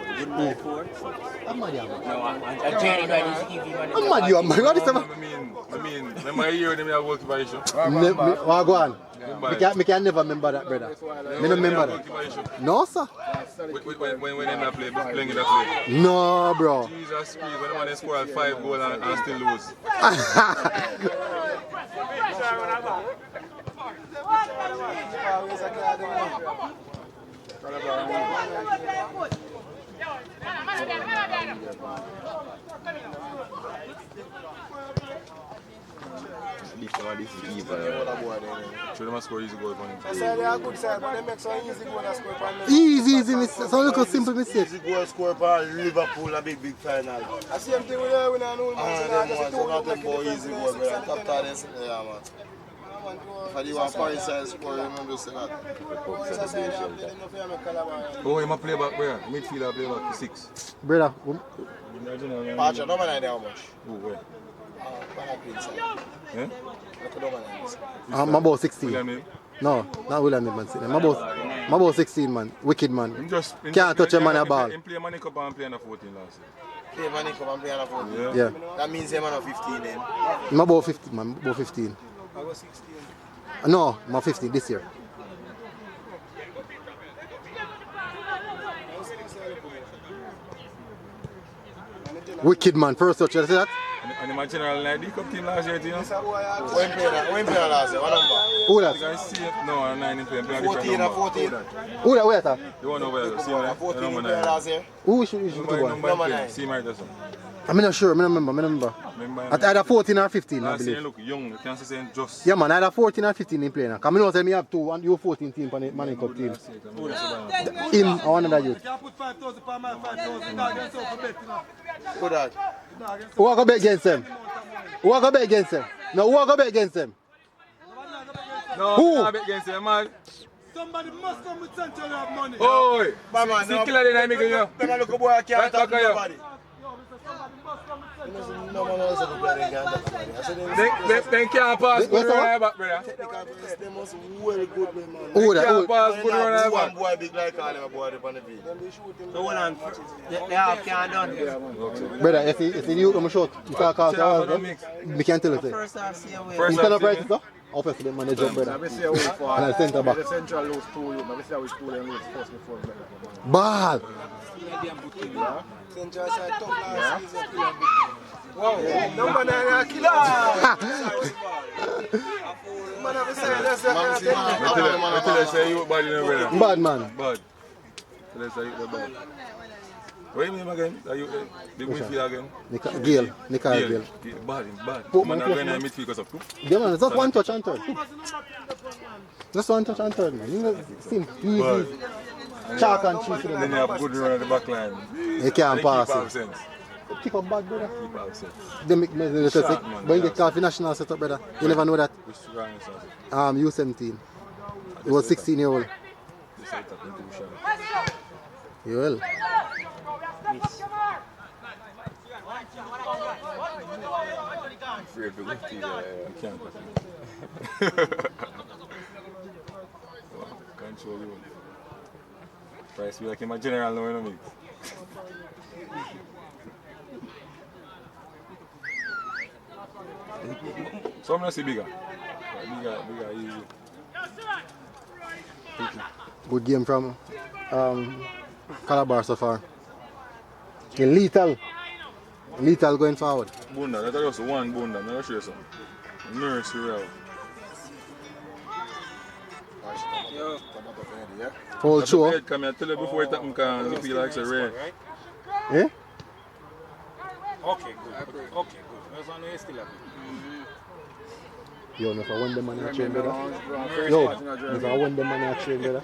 I'm mad, you man. no, I'm Jenny by this TV, man. I'm mad, you man. What is that? I mean, remember a year them have goalkeeper issue? Where go on? Me can never remember that, brother. Me don't remember that. No, sir. When they not playing in that play. No, bro. Jesus Christ, when they score 5 goals and still lose. This is evil. So they must score easy goals for him. They say they are good side, but they make some easy goal and score for them. Easy mistake. Some little simple mistake. Easy goal score for Liverpool, a big final. The same thing with them, we know. Them ones, not them boy easy goal, but top tier, yeah, man. If you want Paris side score, remember to say that. Oh, he must play back where? Midfielder play back to 6. Brother, Pacha, no man how much? Oh, where? Yeah? I'm about 16. William Knibb? No, not William Knibb, man. I'm about 16, man. Wicked, man. Can't touch a man a ball. He play Money Cup and play under 14 last year. Play Money Cup and play under 14? Yeah. That means they're under 15 then? I'm about 15, man. About 15. I was 16. No, I'm 15 this year. Wicked, man. First touch, you see that? And my general like the cup team last year, you know? When play last year? What number? Who that? You guys see it? No, I'm 9 in play. 14 or 14? Who that? Where that? The one over there, see right? 14 Number in play 9. last year? Who should to go? Number 10. See right there, son. I'm not sure, I don't remember. At either 14 or 15, I Last year believe. look young, you can't say just. Yeah, man, either 14 or 15 in play now. Because I know that me have two, and you 14 team on the Manning Cup team. Him, I want another youth. Who that? Who are going to bet against them? Who are going to bet against them? No, who are going to bet against them? No, Who? I'm not against them, man. Somebody must come with Central have money. Oi! But man, See killer the dynamic, you know? Them look boy I can't talk to Right, nobody. No man else ever play them can't talk to nobody. I said They can't pass good run back, brother. they must well good man. Who They that? can't Who? pass good run One back. boy big like all them boy up on the field. So hold on. They have can't done. Brother, if you youth I'm short, you can't call it. We can't tell it. First half see away. First Instead of half, right, though? Offensive the manager, brother. We see how far. And I center back. The Central lose 2 you, but we see how we school and lose first before. Ball! Central side top last season. Wow, number 9 killer. Man, I say let's Until they say you bad, you know, brother. Bad man. Bad. Until they say you bad. What do you mean again? Are you the midfield again? Nicole Gale. Bad. Put Man, my I'm going place, to midfield because of poop. Yeah, man, just one touch and third. Just one touch and third, man. You know, seem easy. Chalk and cheese. Then you have good run at the back line. You can't pass Keep out it. sense. Kick up bad, brother. Keep out sense. They make me the Sharp, man. when you get called for national setup, brother. You never know that. Which run is that? U17. It was 16-year-old. This is up into the shot. You will. Afraid to go to You can't. Control you. Price be like in my general now, you know me. So I'm gonna see bigger. Bigger, easy. Good game from Calabar so far. Lethal. Lethal going forward. Bunda, that's just one bunda. I'm not sure something. Nurse real. Whole show. Come here, tell you before it happen, because you feel like it's a rare. Eh? Okay, good. That's on the still happy. Yo, if I win the money I train, brother. Yo, if I win the money I train, brother.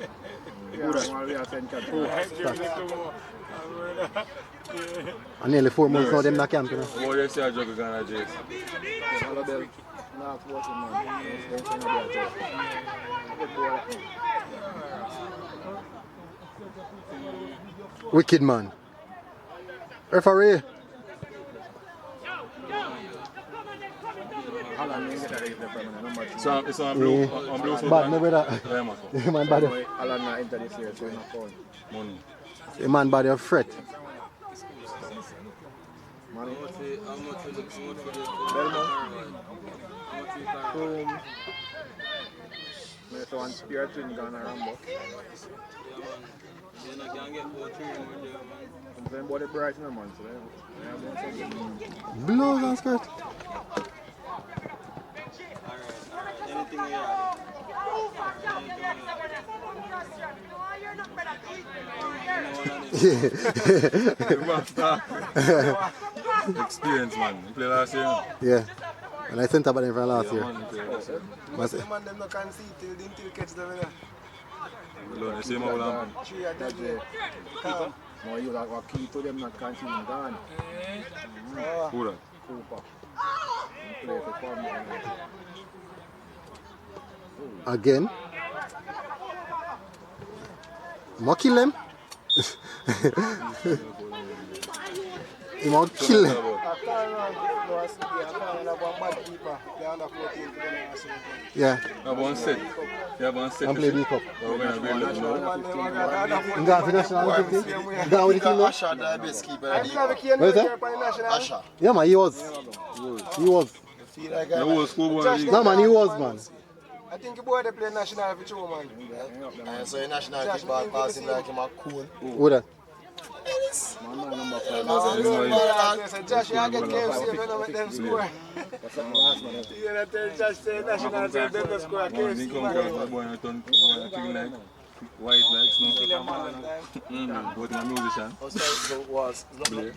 And nearly 4 months now, them not camp, you know. What do you say, I joke again, Jace? Wicked man. Referee. So it's on blue, on blue foot. Bad, no brother. Yeah, man. The man body. Alan not enter this year, so he's not phone. Money. The man body of fret. There's one spear twin gone around Rambo. I'm saying about the bright no man, so they have one. Blows and skirt. Experience, man. You play last year? Yeah. And I sent about him from last year. Man, you play last year. Man, them not can see till catch them in there. Alone, you see my lamp. Three at that day. No, you like what key to them not continue gone. Who that? Cooper. Play for fun. Again. More kill them. He might kill them. Yeah. I have one set. You have one set. And play the cup. We're going to build it now. You got for national team? You got with the team now? Asha, the best keeper. What is that? Asha. Yeah man, he was. He was. Feel like The whole schoolboy league. No man, he was man. I think the boy they play national for two man. And so national kickball passing like him a cool. Who that? Josh, you get KFC if you don't make them score. You don't tell Josh say national team don't score KFC. White like snow. Both my musician.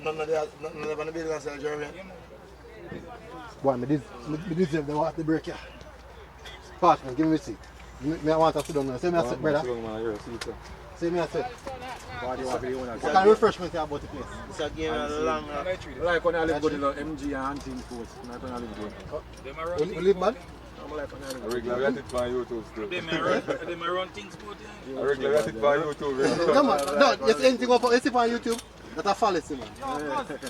None of the buildings are German. Boy, me deserve the water break here. Partner, give me a seat. Me I want to sit down now. Say me a sit, brother. Say me a sit. What kind of refreshment you have about the place? It's a game long. Like when I live good in MG and hunting sports. Not when I live good. You live bad? I regularly at it on YouTube still. They may run things, I regularly at it on YouTube. Come on, no, just anything up on YouTube. That's a fallacy, man.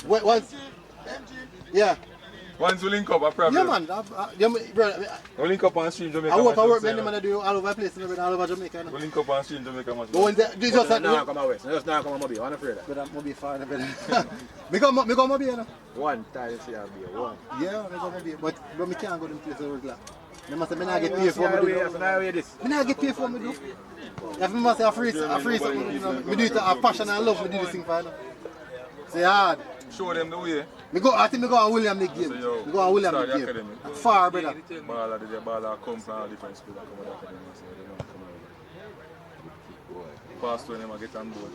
Once, yeah. Once we link up, I probably. Yeah, man. We link up on stream Jamaica. I work many man do all over the place, all over Jamaica. We link up on stream Jamaica. But when they just now come away. Just now come Mobi. I'm afraid. But I'm Mobi fan. Me go Mobi, you know. One time see I'll be one. Yeah, me go Mobi. But me can't go to the place regular. Me must say me not get paid for me do. Me not get paid for me do. If me must say I free something, you know, me do it a passion and love. Me do this thing for you. Say hard. Show them the way. I think me go on William the game. Me go on William the game. Far, brother. Baller come from all different schools and come out of academy, so they don't come out. Fast when them get on board.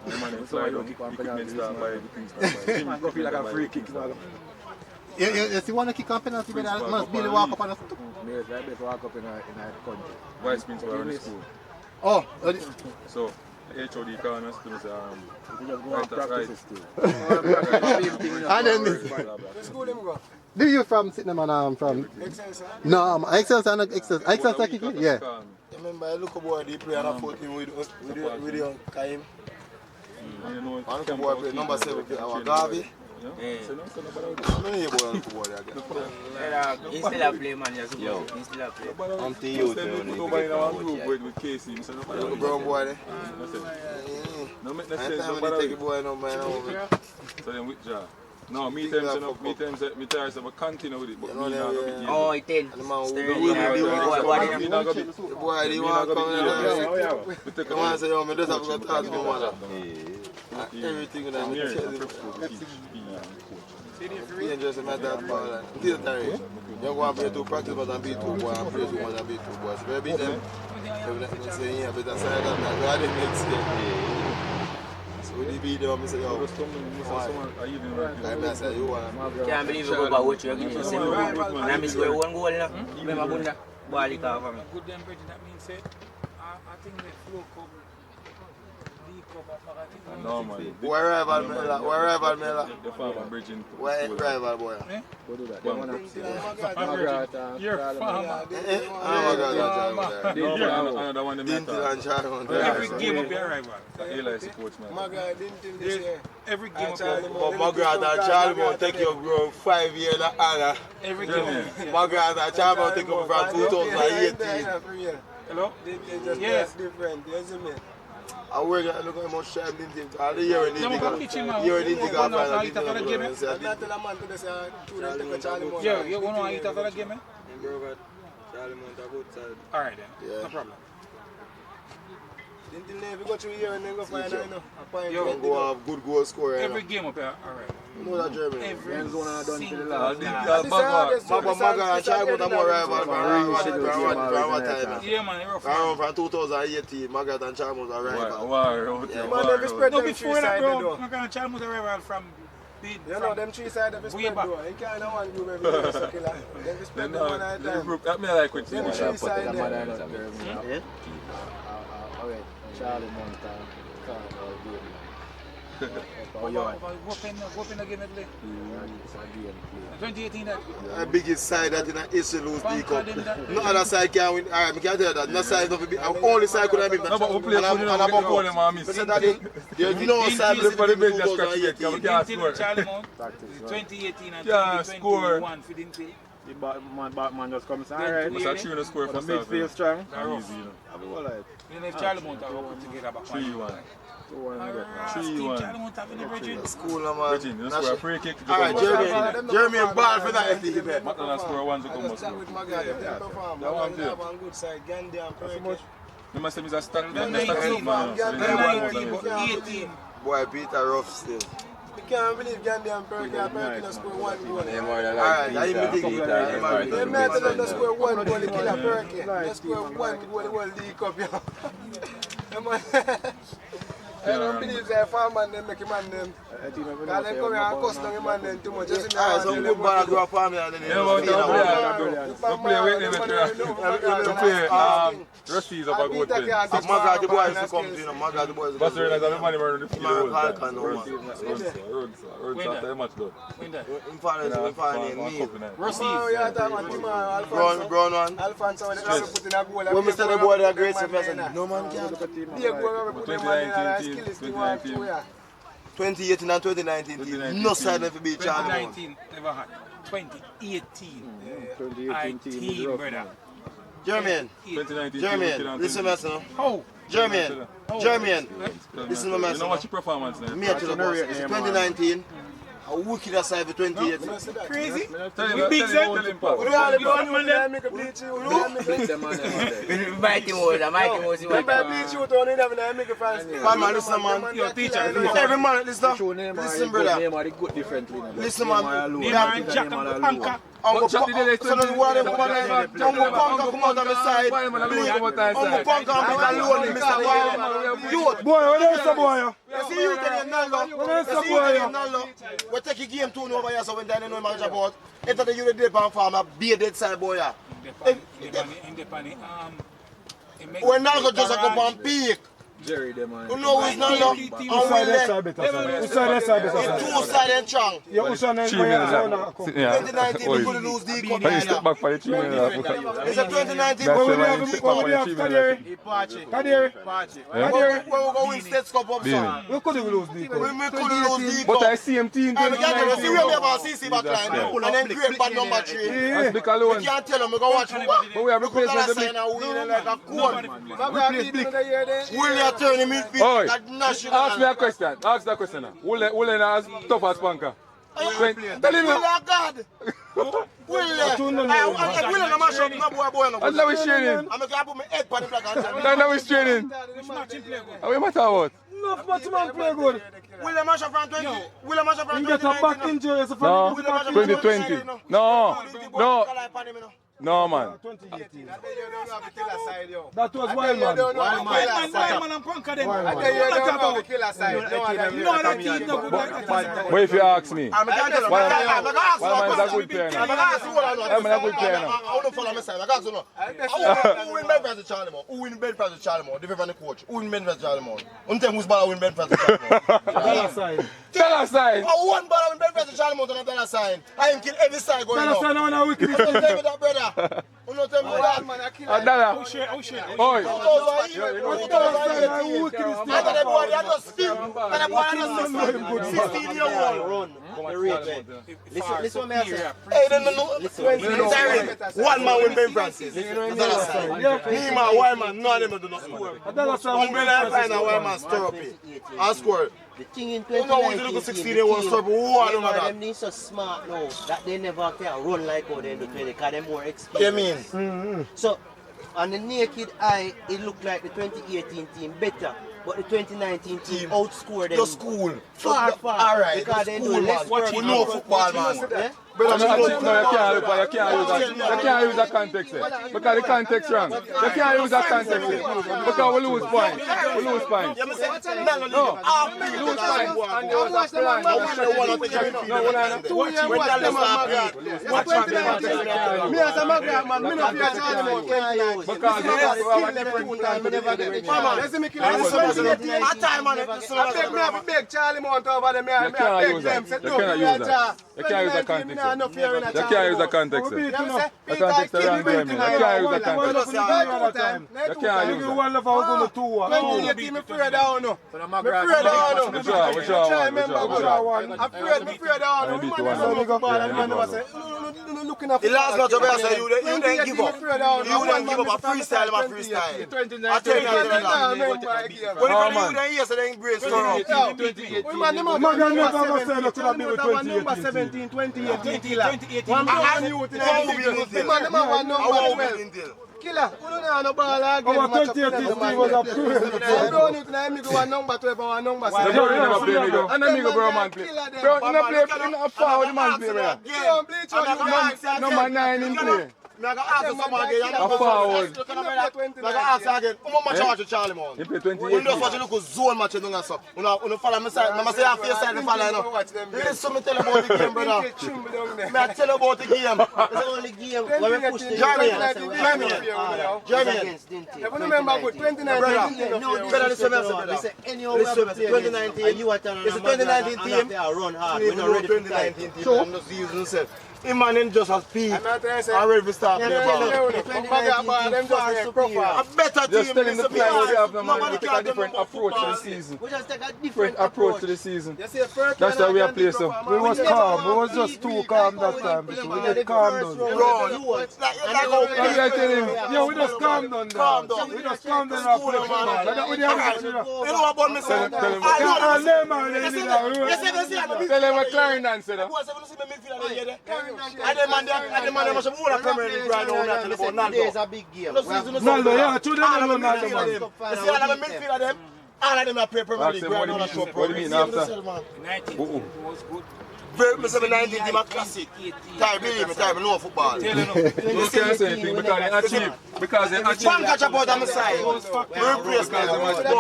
The man fly down, equipment start by everything. Man go feel like a free kick. If you want to kick on penalty, brother, must be the walk up on us. Yes, I better walk up in a country. Vice principal in the school. Oh, so HOD calling us to say, and then this. Do you from Sydney, man? From Excel, no, Excel and Excel kicking? Yeah. I remember I look about they play on 14 with the Kaim. I look about play number 7 our Gavi. He still a play, man. Yo. He still a play. I'm to you, nobody in our group with Casey. Brown boy there. No, make I that take a boy no man. So then withdraw. No, me tell him, me tell him, continue with it, but me not go be Oh, it did. The boy, they want to come in. Come on, say, yo, me just have to go talk to my mother. Everything in that. You just met that ball. You go and play 2 practice, but I'm beat 2 boys, and play 2 boys, and beat 2 boys. If you beat them, you say, yeah, but that's not that. I didn't mix so when you beat them, I say, yo, I say, you want. Can't believe you go back what you're going to say. And I miss where 1 goal now. Remember Bunda? Ball it off for me. Good them Bridget, that means say, I think the flow cup, the cup, I think. No, man. Where rival Mela? The farmer bridging. Where rival boy? Go do that. They want to see You're a farmer. Oh my God, Another one. Dintil and Charmont. Every game will be a rival. Eli is the coach, man. My God, Dintil this year. Every game will be a rival. But Margaret and Charmont take you bro 5 years in honor. Every game. Margaret and Charmont take you from 2018. Hello? Yes. Different, you see me? I work at look how much time didn't all the year in the year didn't take off. Yeah, you want to eat after the game? Alright then, no problem. Didn't never go through here and then go find out. Yo, Go have good goal scorer. every game up here, alright. You know that Germany. Every single Margaret and Charmont are more rival from what time? yeah, man, you're Around from 2018, Margaret and Charmont are rival. No, before that, bro, I'm going to tell you the rival from You know, them 3 sides of the spread though. You can't have one group every year, so killer. Then we spread them one at a time. That me like with Them 3 sides there. Yeah? Alright, Charlie Montana. Whooping again at 2018 that. The biggest side that in a history lose the cup. No other side can win. Alright, I can tell you that. No side not be. Only side could have been. No, but we play for them. We call them and miss. You know side Play for the bench just scratch it. 2018 and Yeah, score. 2021 for didn't play. The Batman just comes alright. Must have 3 to score for The midfield strong. Easy, you know. Alright. Then if Charlie Mount are put together back 3-1. 3-1. Charlie Mount having the Bridget. School, man. Virgin, you score a free kick. Alright, Jeremy and ball for that team. McDonald score 1 to come must score. That one too. One good side, Gandhi and Perky. You must say he's a stack. 19, 18. Boy, Peter rough still. can't believe Gandhi and Perkins score 1 goal. Alright, I even think they made them score 1 goal, they kill a Perkins. They score 1 goal, the whole league up, yo. I don't believe that farmer them make him man them. Because they come here and cuss down him man them too much. Alright, so good ball go for me and then to play Rusty's up a good thing. Magadi Boyz to come to, you know, Magadi Boyz. But there is a money on the field. Road after the match though. in finance, me. Brown one. Alphonse, when they put in a goal. When Mr. The boy are great, no man can. 2018 and 2019, no side never beat Charlie. 2019 never had. 2018. I team, brother. Jermaine, 2019, listen to me. How? Jermaine, listen to me. You know what's your performance now? Me to the boss. 2019, a wicked aside for 2018. Crazy? We big set. We man, listen, man. Your teacher. Every man, listen, brother. Listen, man. Uncle Punka, so don't worry about that. Uncle Punka come out on the side. Uncle Punka come alone in Mr. Wall. Youth. Boy, what else the boy? You see you taking Naldo. What else the You see you boy? taking Naldo. We take a game 2 over here, so when they don't know much about. Enter the unit dip and farm, be a dead side boy. Independent. When Naldo just come and peak. Jerry, them man. You know who's Naldo? Who side that side better? Who side that side better? It's 2 sided strong. Yeah, who side that side? 2019 we could lose the cup. Can you step back for the 3 minutes? It's a 2019 What we we have? Kadiri? Kadiri? We will go win States Cup up, son. We could lose the cup. We could lose the But cup. I see him team. And we have our CC backline and then great bad number 3. That's big alone. We can't tell them we go watch football. But we have replaced the big. Like a cone. Will you turn him midfield? That national. Ask me a question. Ask that question now. Will as tough as Panka? Tell him. God. Will no mash up no boy no. That's how we training. I'm gonna put my head on the flag and tell me. That's how we training. How we matter what? Enough match man play good. Will the mash up from 20? Will the mash up from You 20? get a back injury. No, 2020. No. No, man. 2018. That was wild, man. But if you ask me, Wild man is a good player now. I'm a good player now. I don't follow my side. I got to know. Who win Ben versus Charlie Moore? Who win Ben versus Charlie Moore? Different from the coach. Who win Ben versus Charlie Moore? One time who's ball win Ben versus Charlie Moore? Dollar sign. One ball win Ben versus Charlie Moore on dollar sign. I am kill every side going Dollar sign on a wicked. You don't tell me that, brother. You don't tell me that. A dollar. Oi. 2018. After the boy, they are just 16-year-old. Listen what I say. Hey, no. One man win Ben Francis. Dollar sign. Me, man, one man, none of them do not score. One man find a one man stir up it. And score it. The thing in You know who's the little 16-year-old stir up it? Who are them like that? Them need so smart now that they never can run like how they do 20 because they're more experienced. You mean? So, on the naked eye, it looked like the 2018 team better. But the 2019 team outscored them. The school. Far. Alright, Because they do less work. we know football, man. Eh? No, you can't use that context there. Because the context wrong. You can't use that context there. Because we lose points. We lose points. No, We lose points. And there was a plan. No, hold on. 2 years watch them on Magad. Me as a Magad man, me not fear Charlie Moore. Because at time, man, I beg Charlie Moore to over them. you can't use that. You can't use that. You can't use that context. You can't use that context. The context is wrong there, man. You can't use that context. You can't use that. One love how go to 2. team afraid down now. Which one? Afraid looking at the last match of us, you didn't give up. You didn't give up a freestyle, my freestyle. I tell you that. When you didn't hear, so they embrace Magad never say that could have been with 2018. 2018. Man, Killer, who don't know no ball again? Our 2018 team was a pro. I don't need to make one number 12 or one number 7. Bro, you never play me go. And then me go bro man play. Bro, you never play, you never forward the man play man. Number 9 in play. I got ask someone again. A forward. I got ask again. How much charge Charlie man? He play 28. You just watch look zone match doing that so. You follow me side. Mama say half your side me follow you. Listen me tell about the game brother. Me I tell about the game. It's the only game where we push the Germany. If you remember good 2019 brother listen me say any over 2019 you are telling it's 2019 team. Run hard. We not ready for 2019 team. I'm not using himself. Him and just as peak. I'm ready to start playing ball. A better team. Just tell him the plan what we have now, man. We take a different approach to the season. We just take a different approach to the season. That's how we are playing so. We was calm. We was just too calm that time. We get calm down. Yo, we just calm down. We just calm down and play football. You know about me, sir? Tell him what Clarendon said. I demand must have won a Premier League right now. Today is a big game. Naldo, yeah, two days ago, Naldo, man. You see all of the midfield of them? All of them are Premier League right now. What do you mean after? 19 was good. Very 19 team a classic. Time, believe me, time, no football. No can't say anything because they achieve. Because they achieve. One catch about on the side. Replace because they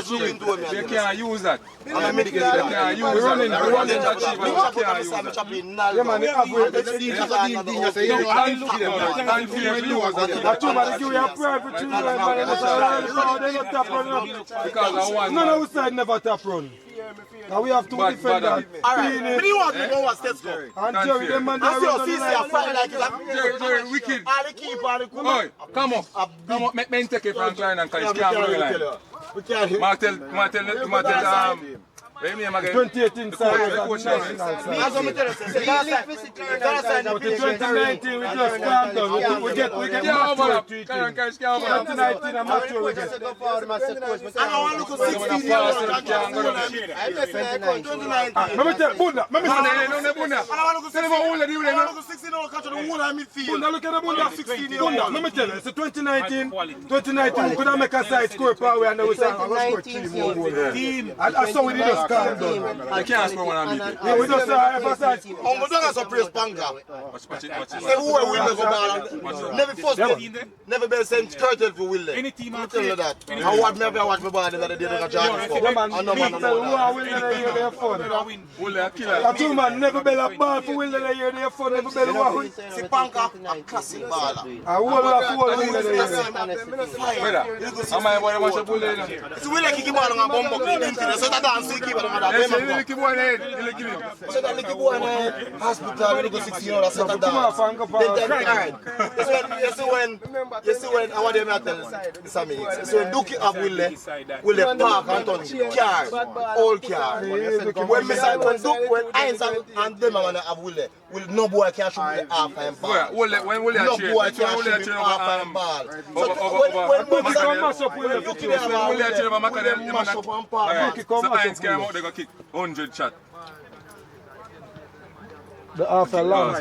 achieve. They can't use that. They can't use it. Running achieve. They can't use that. Yeah, man, they have weight. None of us side never tap run. Now we have two defenders. Alright, but you want to go what steps go? And Jerry, them man, I see your CC fight like that. Jerry, wicked. All the keeper, all the cool. Oi, come up. Make me take it from Klein and Kai. Can't go line. We can't. Martel, 2018 side was national side. That's what I'm telling you. But in 2019 we just calm down. We get mature to it. 2019 I'm mature we get. I don't want to look at 16 years old. Let me tell Bunda. Let me tell Bunda, look at the Bunda. 16 years old. Let me tell you, it's 2019 we could have make a side score power and then we say I'm going to score 3 more goals. And so we did just calm down. I can't score when I'm beating. Yeah, we just emphasize. We don't have to praise Panka. Watch it. Say who will win the ball. Never first never been sent curtain for will. Any team I tell you that. I watch me watch my ball that they did a chance for. Yeah, man, tell who are winning the year they're fun. A two man never bell a ball for winning the year they're fun. Never bell a win. See Panka, a classic baller. I won a 4 winning the year. Brother, am I going to watch a bullet? It's really like you ball on a bomb bucket. So that dance keep it on that. So that little boy in hospital, we go 16 hours, set a dance. You see when I want them to tell Sammy, so when Duki have will park and touch car, old car. When Heinz and them have will no boy can shoot half time ball. No boy can shoot half time ball. So when Duki have mash up and park. So Heinz came out, they got kick 100 shot. The after long.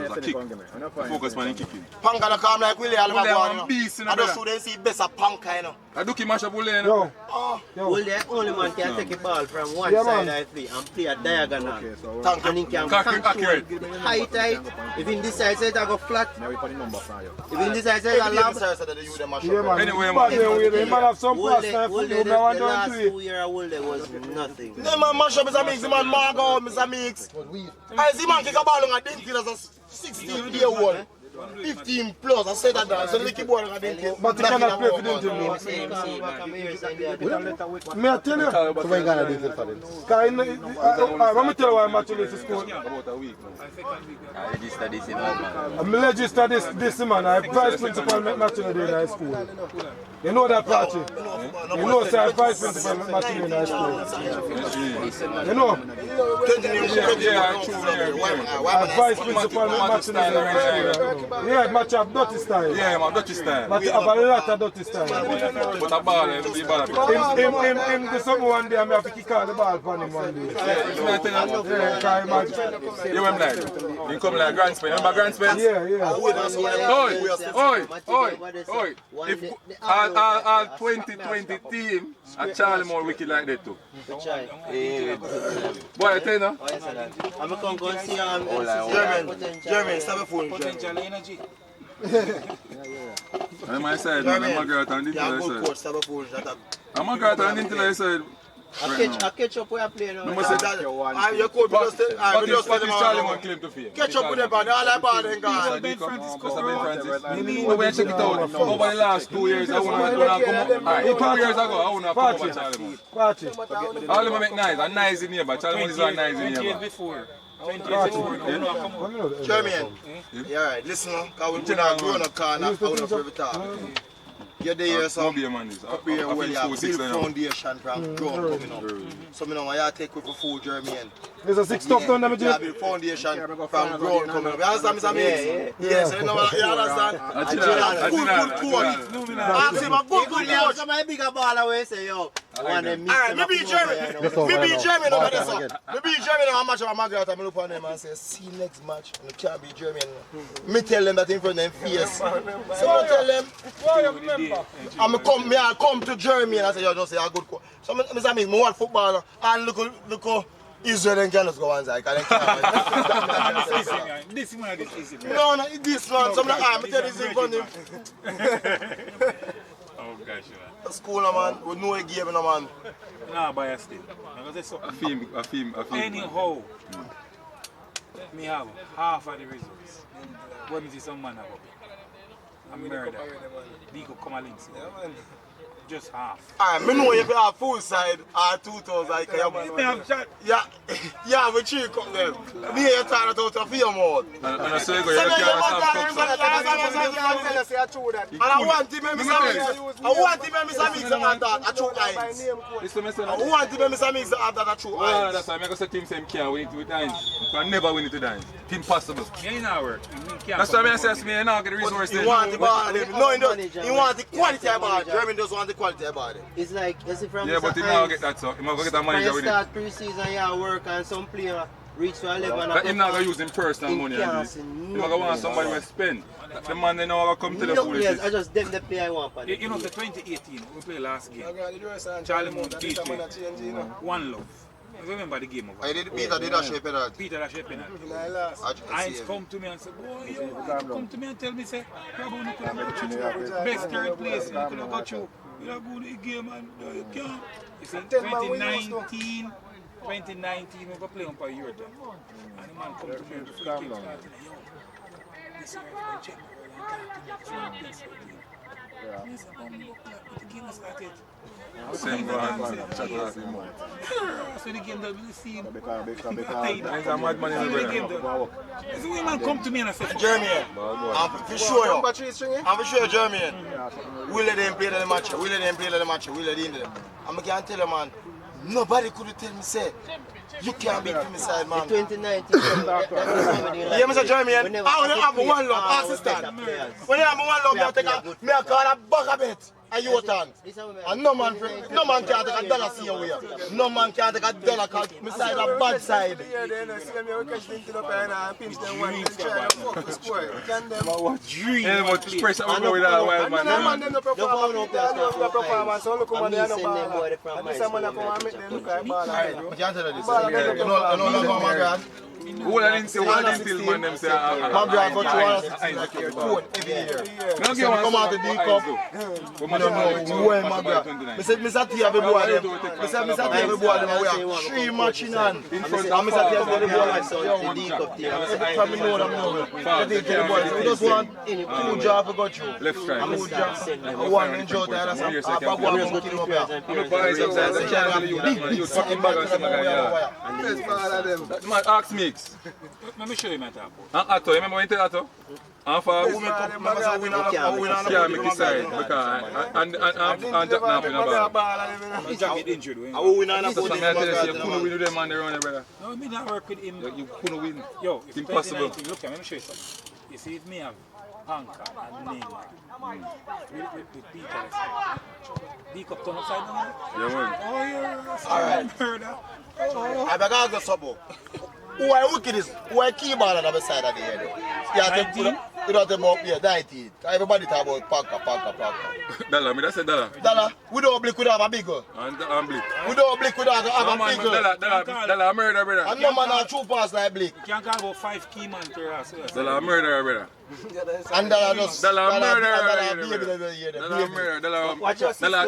Focus man in kicking. Panka no come like Willie Alba. Beast in I don't show them see best a Panka, you know. I do keep mash up bullet, you know. Only man can take a ball from one side I play and play a diagonal. And he can control high tight. If in this side says I go flat. If in this side says I lab. Yeah, man. Anyway, man have some pass time for you. The last 2 years was nothing. The man mash up Mr. Mix, the man Margo, Mr. Mix. I see man kick a ball on a dink as a 16 year old. 15 plus, I said that, so they keep ball on a dink. But you cannot play for them team. May I tell you? So when you gonna do it for them? Let me tell you why I'm actually to school. About a week. I register this in I'm registered this man. I'm vice principal national day in high school. You know that party? You know, sir, I'm vice principal national day in high school. You know? 20 years. Vice principal matching yeah, match have dirty style. Yeah, man, dirty style. Match have a lot of dirty style. But a ball, the ball. Him the summer one day, I have to kick out the ball for him one day. You went like, you come like Grand Spain. Remember Grand Spain? Yeah. Oi. If all 2020 team, a Charlie more wicked like that too. Boy, I tell you now. I'm going to go and see German, stop the phone. Potential energy. I'm my side, man. I'm a girl and Nintendo Yeah, good coach, side. stop the phone. I'm a girl and Nintendo side. I catch up where I play now. Your coach, What is Charlie more claim to fame? catch up with them, man. All that ball and gone. Ben Francis. When we check it out, over the last 2 years, I want to come up. 2 years ago, I want to come up with Charlie Moore. Party. All of them make nice, and nice in here, but Charlie Moore is not nice in 20 years here. before. 20 years Party. before. German, yeah, right. Listen, because we're not growing up, I want to prove it out. You're there, so up here, well, you have build foundation from ground coming up. So, I know you take with the full German. There's a 6 stuff down there, You have build foundation from ground coming up. You understand, Mr. Mix? Yes, you understand? Good coach. Ask him a good coach. Somebody bigger ball away say, yo, I want them Alright, maybe German over there, sir. Maybe German on a match of a Margaret, I look on them and say, see next match, you can't be German. Me tell them that in front of them face. So I tell them, I come to Germany and I say, you don't say a good coach. So I mean, I want football and look how Israel and Ghana go on side. This one is easy. No, this one. Some of the arm, I tell you this in front of him. Oh gosh, The school, man, we know a game, man. nah, by a still. A film. Anyhow, me have half of the results. When me see some man about a murder, they could come and link. Just half. Alright, me know if you have full side or 2,000, Me have shot. yeah, we check up them. Me here trying to out of your mouth. And I say, you can't have And I want him and Mr. Mix. I want him and Mr. Mix to have that, a true eyes. I want him and Mr. Mix to have that, a true eyes. That's why I'm going to say team same can't win it with dines. You can never win it with dines. It's impossible. Yeah, in our work. That's why I say to me, you're not get the resource. He want the ball. No, he want the quality of ball. Jeremy doesn't want the quality of ball. It's like, is it from Yeah, but he now get that, so he might go get a manager with it. start pre-season, yeah, work and some player reach to a level and But him not going to use him personal money and do it. He might go want somebody to spend. The man they know how to come to the foolishness. I just them the player I want. You know, the 2018, we played last game. Charlie Moon beat me. 1 love. I remember the game over. Peter did a shape penalty. Peter that shape penalty. Heinz come to me and said, boy, you come to me and tell me, say, Rabbi, you could have got you. Best third place, you could have got you. You have good in the game and you can't. You see, 2019, we go play on for a year time. And the man come to me and the game started, yo, this year I'm going to check my world and can't do it. I said, look, the game has started. Same go on, chocolate more. So the game that we see. He's a madman in the brother. So when man come to me and I said, Jeremy, I'm for sure you, Jeremy. We let them play the match. We let them in them. I'm going to tell you, man, nobody could tell me, say, you can't beat me side, man. 2019. Yeah, Mr. Jeremy, I only have 1 love, assistant. When you have 1 love, I call a bag of it. And you turn. And no man can take a dollar see your way. No man can take a dollar because my side a bad side. Yeah, but pressure will go with that wild man. Who didn't say what didn't tell man them say My brother got you on every year. Come out the D cup. I don't know when my brother. I said, Mr. T have a boy them. I said, Mr. T have a boy them. We have 3 matches in hand. And Mr. T have a boy them. The D cup there. From me know them now. We just want 2 jobs for got you. Left strike. 2 jobs. 1 enjoy that. I bag 1 monkey up here. Man, ask me. let me show you my top. Ato, you remember when you tell Ato? And for Who make up, remember say win on the can't make it side because and Jack Knapp in the ball. Jack get injured. I will win on the So I tell you, you couldn't win with them on the run, brother. No, me not work with him. You couldn't win. Yo, if Impossible. 2019, look, let me show you something. You see, if me have Anchor and Neymar with Peter, D-Cup turn upside down. Yeah, man. Oh, yeah. Alright. Murder. I beg to go sub. Who are wicked is? Who are key ball on the other side of the head? Yeah, you don't them up here, 19. Everybody talk about Packer. Dollar, me that say dollar. Dollar, we don't blick without a big girl. And blick. We don't blick without a big girl. Dollar murder, brother. And no man on true pass like blick. You can't call about 5 key man to us. Dollar murder, brother. And dollar just Dollar murder, dollar murder, dollar Watch out. dollar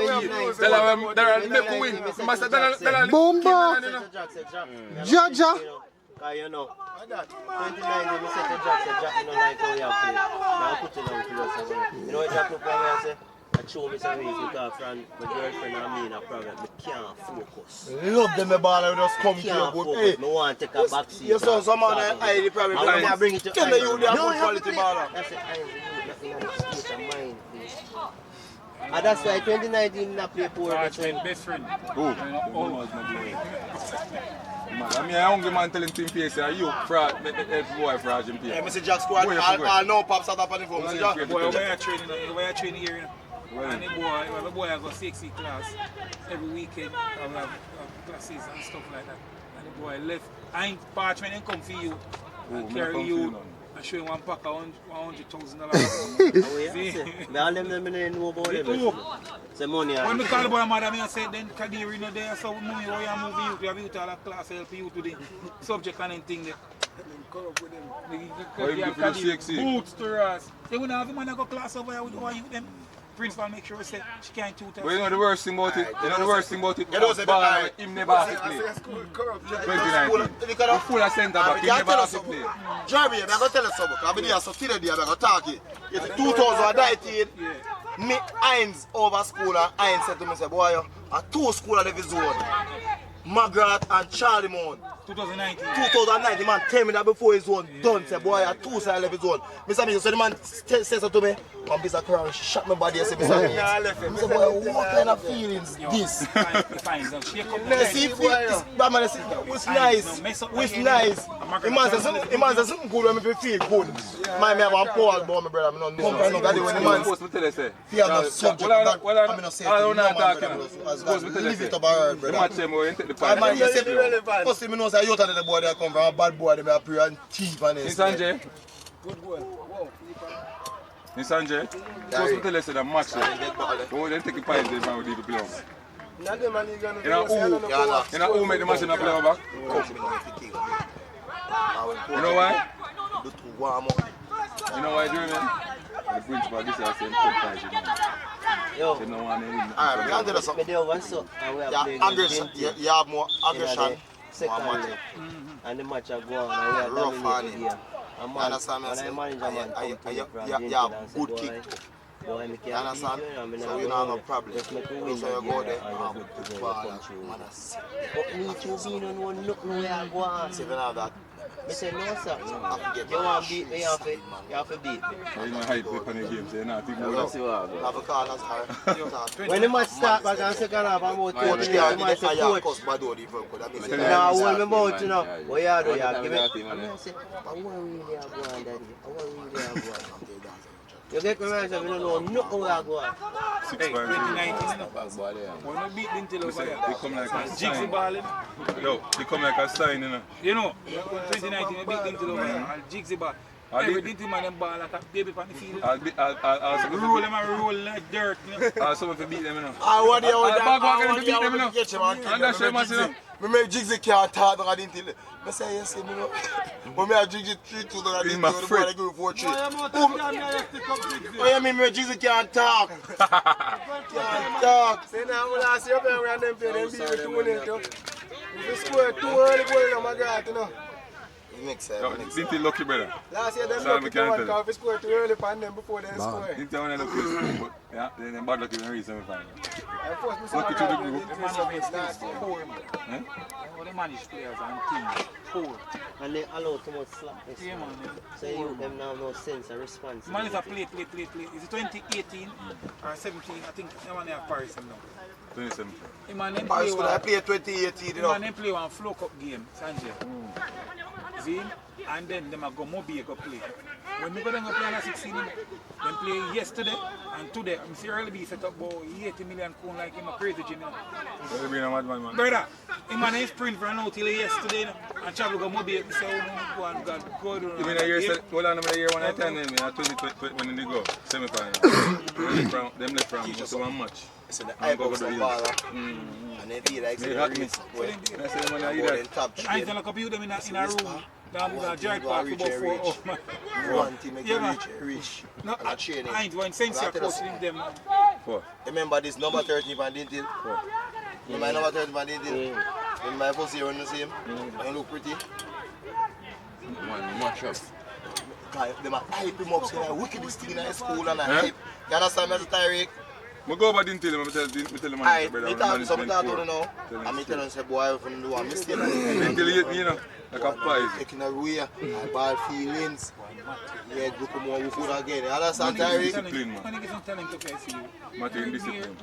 make win. Master dollar. Bomba! Jaja! Because you know, 2019, we said to Jack, Jack don't like how you play. Now put it on to us. You know what Jack look like I say? I show me some ways because from my girlfriend and me in a problem, I can't focus. Love them the ball and just come to your boat. Hey, I want to take a back seat. you saw someone I the problem. I want to bring it to Tell you they have good quality baller. That's it, I nothing on the state of mind, please. And that's why 2019 not play poor. Best friend. Oh. I mean, I hungry man telling Team PS, you fraud, every boy fraud Jim Yeah, PS. Mr. Jack squad, I'll know pops out up on the phone. Mr. Jack. Boy, we are training here. And the boy has got 6 class every weekend. We have classes and stuff like that. And the boy left. I ain't parchment and come for you. And carry you. And show you one pack of $100,000. See? Me all them know about them. Say money. When we call the boy mother, I said, then Kadiri not there, so money where you move you. You have you to all the class help you to the subject and anything there. Boots to us. They wouldn't have him and I go class over here with all you them. Principal make sure say she can't tutor. But you know the worst thing about it? You know the worst thing about it? Ball him never have to play. 2019. We're full of centre back, he never have to play. Jeremy, I'm going to tell you something. I've been here so today, I'm going to talk it. It's 2019. Me Heinz over school and Heinz said to me, say, boy, I 2 school at every zone. Margaret and Charlie Moon. 2019, man tell me that before his one done, say boy, I 2 side left his one. Mr. Me, so the man says so to me, one piece of crown, shot my body, I say, Mr. Me. I say, boy, what kind of feelings this? It's nice, it's nice. The man says something good when me feel good. My me have a poor boy, my brother, I don't know. I know that when the man fear no subject, I'm not saying to no man, leave it up our brother. I might say, first thing I know, say, you tell the boy they come from a bad boy, they pray and thief and this. Sanjay. Good boy. Sanjay. Supposed to tell us that match. Oh, then take the pies, they man will leave the play off. You know who made the match in the play back? You know why? You know why, Jeremy? The principal, this is the same pies. Yo, they don't want to win. Alright, we can do something. You have more aggression. Secondly, and the match are going on, and we are dominating the game. And man, when I manage a man come to me from Argentina and say, boy, I can't beat you, and I don't know, just make me win the game, and just make me punch you. But me too being on one, nothing where I go on. I say, no sir, you want to beat me, you have to beat me. You know hype up on the game, so you're not thinking about it. When the match start back and second half, I'm about 20 minutes, the man say, coach, now hold me about you know, what you do, you give me. I say, I want really have one, daddy, I want really have one. You get me right, so we don't know nothing where I go on. 2019, when we beat Lintel over there, they come like a Jigsy sign. balling. Yo, they come like a sign, you know. You know, 2019 we beat Lintel over there, and Jigsy ball. Every Lintel man them ball like a baby on the field. I'll roll them and roll like dirt, you know. I'll someone to beat them, you know. What do you want to beat them, you know. And that's what you know. I make Jigsy can't talk about it. I say, yes, you know. When I Jigsy 3-2, he's my friend. I give 4-3. Oh, you mean Jigsy can't talk? Can't talk. Say now, when I see up there, when them play, them beat with 2 minutes. If you score 2 early goals, oh my God, you know. Next time. Didn't he lucky, brother? Last year, them lucky to one because if you score too early for them before they score. Didn't he lucky, but yeah, then bad luck in the reason we find. Look into the group. The management staff is poor. All the managed players and teams poor. And they allow too much slackness. Yeah, man. So you them now have no sense of responsibility. Man is a play. Is it 2018 or 17? I think the man have Paris now. 27. The man them Paris could have played 2018, the man them play one Flow Cup game, Sanjay. See? And then them go Mobile go play. When we go down go play on a 16, them play yesterday and today. I'm see early be set up about 80 million pounds like him a crazy general. You're being a madman, man. Brother, him man is sprint for now till yesterday and travel go Mobile. So go and go do. You mean a year, hold on a year when I turn them, 2020 when they go, semi-final. Them left from just one match. It's in the eyebrows of Bala. And they did like They hot me. I say, man, I hear that. I tell a couple of them in a room. Down in a Jared Park about 4 hours. One team make you reach. No, I ain't one sense you're coaching them. Remember this number 13 and didn't it? Remember number 13 and didn't it? Remember my first year on the same? And look pretty. Man, match up. They might hype him up, say wickedest thing in high school and I hype. You understand me, Tyreek? I go over didn't tell him, I tell him I tell him something I don't know. And I tell him, say, boy, if you do a mistake, until he hit me, you know, like a pie. taking away, I bad feelings. Yeah, look more with food again. You understand, Tyreek? Discipline, man. When you get some talent to play for you. Matter in discipline.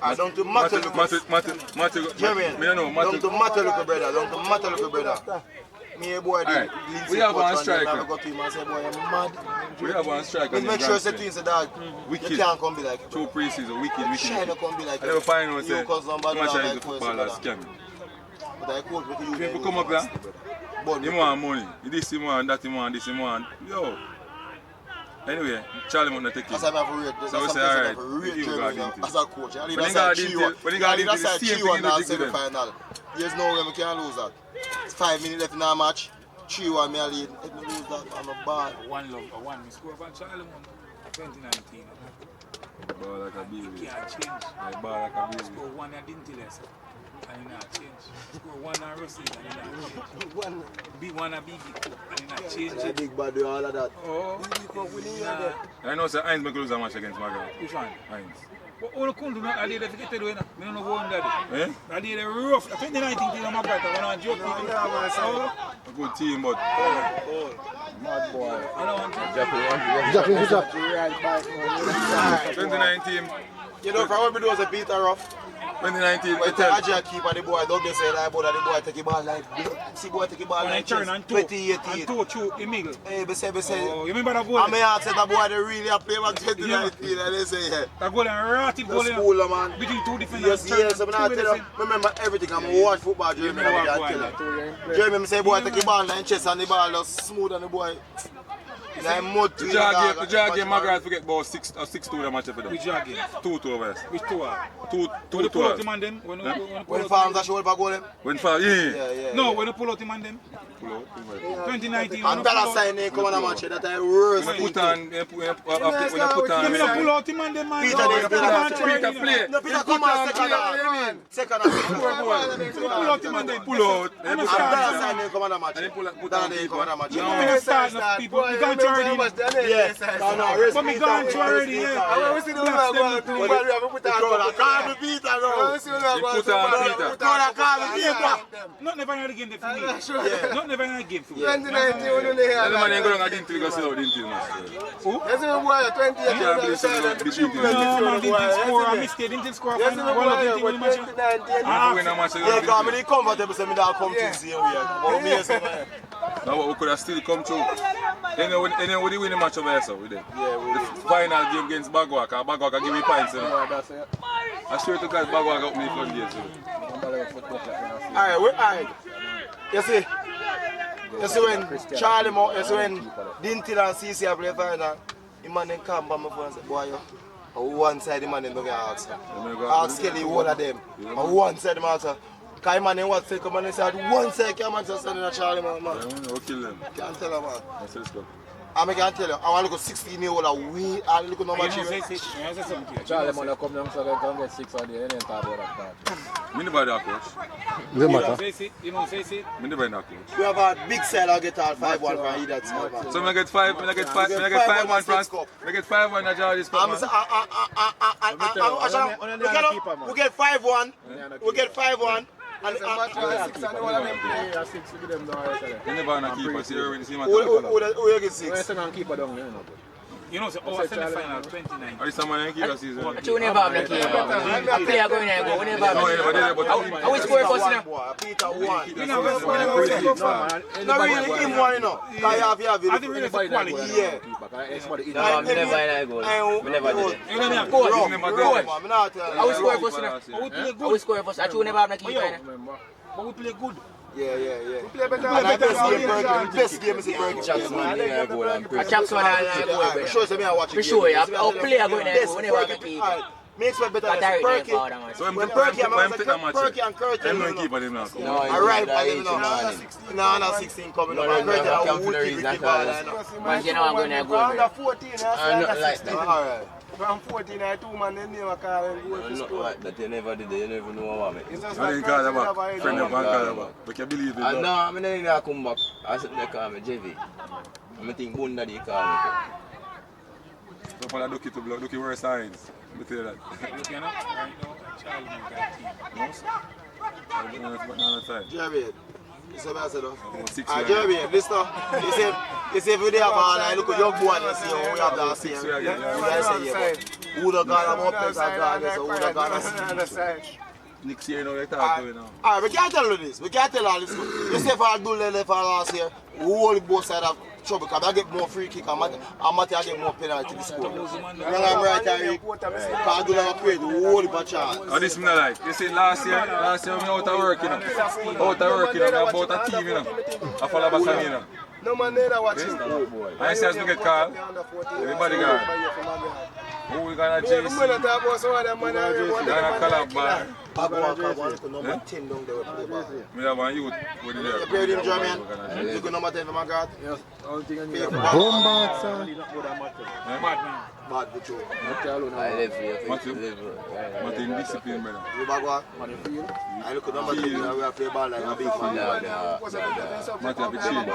I don't do matter, look. Jeremy, don't do matter, look, brother. Don't do matter, look, brother. Me a boy, we have one striker. We have one striker. Make sure say to him, say, dog, you can't come be like two Preseason, wicked. Shine come be like I never find out, say, somebody much like as the footballers can. But I coach because you People come up here, you want money. This you want, that you want, this you want. Yo. Anyway, Charlie want to take it. So we say, alright, you got into as a coach. When he got into the same thing in the semi-final. There's no way we can lose that. It's 5 minutes left in our match. 3-1 me a lead. Let me lose that, I'm a bad. One love, one. We score from Charlie 2019. Ball like a baby. Can't change. Ball like a baby. Score one and didn't tell us. And he not change. Score one and Rossi and he not change. Be one and BB and he not change. Yeah, big bad do all of that. Oh, I know say Heinz make lose a match against Maga. which one? Heinz. But all the cool do not, I did forget to do it. I don't know who on that. Eh? I did a rough. 2019 team on my back. I want to joke. A good team, but Mad boy. I don't want to. 2019. You know, probably those a beat her off. 2019. When the Ajay keeper, the boy, don't say that boy, the boy take the ball like, see boy take the ball like 2018. And two through Emil. Hey, be say. Oh, you remember that goal? I may have said that boy, they really have played back 2019, and they say, yeah. That goal and rotted goal. The school, man. Between two defenders. Yes, I'm not telling you. Remember everything. I'm watch football, Jeremy. Jeremy say, boy, take the ball like chest and the ball just smooth on the boy. The Jar game, Margaret forget about 6-2 the match after that. Which Jar game? 2-2 over. Which 2 are? 2-2. Pull out the man them? When Farms are showing back goal them? When Farms, yeah. No, when you pull out the man them? Pull out. 2019. And that sign they come on a match that I worse. When you put on, You mean pull out the man them, man? Peter play. No, Peter come on second half. Pull out the man them. Pull out. And that sign they come on a match. That they come on a match. You know me start people. You can't try already. Yes. But me gone to already, yeah. I want to see the one going to put on Carl Peter. Not never had a game for me. Not never had a game for me. 2019 we don't hear The man ain't going to didn't go slow, didn't he? Who? Yes, we boy 2018. No, man, didn't score a mistake. Didn't score a final. One of the things in the match. Yeah, because I'm really comfortable so me don't come to see you here. But me say man. Now we could have still come through. Anyway, we win the match over here, so we did. The final game against Bagwaka. Bagwaka give me points. I swear to God, Bagwaka got me fun days. Alright. You see when Charlie Mo, you see when Dintil and CC play final, the man then come back my phone and say, boy, on one side the man then don't get asked. Ask Kelly all of them. On one side the man say, because the man then what say, come and say, one side come and just send in a Charlie man. We'll kill them. Can't tell him, man. I can tell you, I want to go 16-year-old and win, I look at number 3. Charlie, man, come down so they can get 6 on the end and talk about that. Me never that coach. Doesn't matter. You know, say it. Me never that coach. We have a big side, I get all 5-1 from either side, man. So I get 5-1 France. I get 5-1 at George's Cup. We get 5-1. We get 5-1. And You never have a keeper. See Irwin, see my who you get 6? You know, so our semi-final 29. Are you someone in keeper season? But you never have the keeper. A player going there, go. We never have the keeper. I will score first now. Peter 1. You know, we're Not really him one, you know. I have I think really for quality. Yeah. No, we never had a goal. We never did it. You know, Go on. I will score first now. I will score first. I will never have the keeper. But we play good. Yeah. We play better. Best game is the Burger. A chaps one and go. For sure, a player going there, we never have the keeper. Me expect better than Perky. When Perky and Curtin, I'm going to keep him now. Alright, no, 16 coming up. Curtin, would keep the ball. Man, you know I'm going to go. Under 14, I'm not like that. Alright. From 14, I 2 man, they never call him. I'm not like that. You never did it. You never know what I mean. I didn't call him back. Friend of Calabar. But you believe it. No, I'm not going to come back. I said they call me JV. I think Bunda they call me. So for that, look at where signs. Let me tell you that. Look, you know, right now, Charlie got team. No, but not the time. Jeremy, you see what I said? 6 Jeremy, listen. You see if we have all, I look at young boy and see how we have that same. Who the God am up next and God is, who the God is. Next year, you talk to me now. Alright, we can't tell you this. We can't tell all this. You see if I do left for last year, we only both sides have trouble because I get more free kick and Matty I get more penalty to score. I'm right here, because I do not create the whole of a chance. Oh, this me not like. You see, last year I'm out of work, you know. Out of work, you know. I'm about a team, you know. I follow back on you know. No man neither watching. I see as we get called. Everybody gone. Who we gonna chase? We're gonna Calabar. I number 10 down there with the ball. We have one youth with it there. You played him, Jermaine? You go number 10 for my God? Yes. Bomba, sir. Bad with you. I live here. Matthew discipline, brother. You back what? I look at number 10 and we have play ball like a big man. Matthew have to change.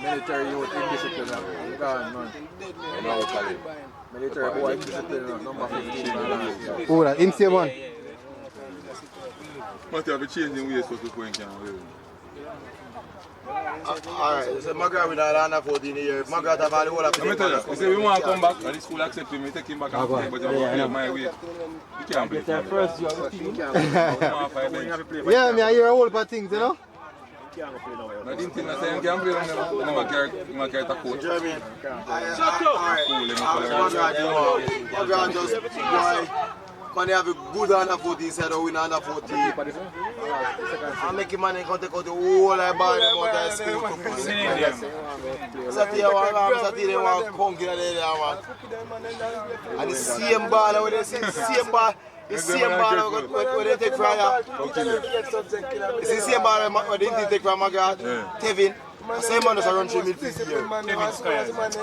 Military youth indiscipline. Military boy indiscipline. Number 15. Oh, that insane one. Matthew have to change in ways for to go in can. Alright, so Margaret with under 14 years. Margaret have all the whole of Let me tell you, you see, we want to come back and the school accept him, we take him back and play, but you play my way. You can't play for me. First, you have to yeah, me, I hear a whole lot of things, you know? I didn't think I said you can't play, I'm going to carry the coach. Jeremy. Margaret just, boy. Man, they have a good under 14 side or win under 14. I make him man can take out the whole of the ball out of school. Saturday one punk in there, man. And the same ball where they see the same ball. The same ball where they take from it's the same ball where they take from Margaret, Tevin. The same man does run through midfield here.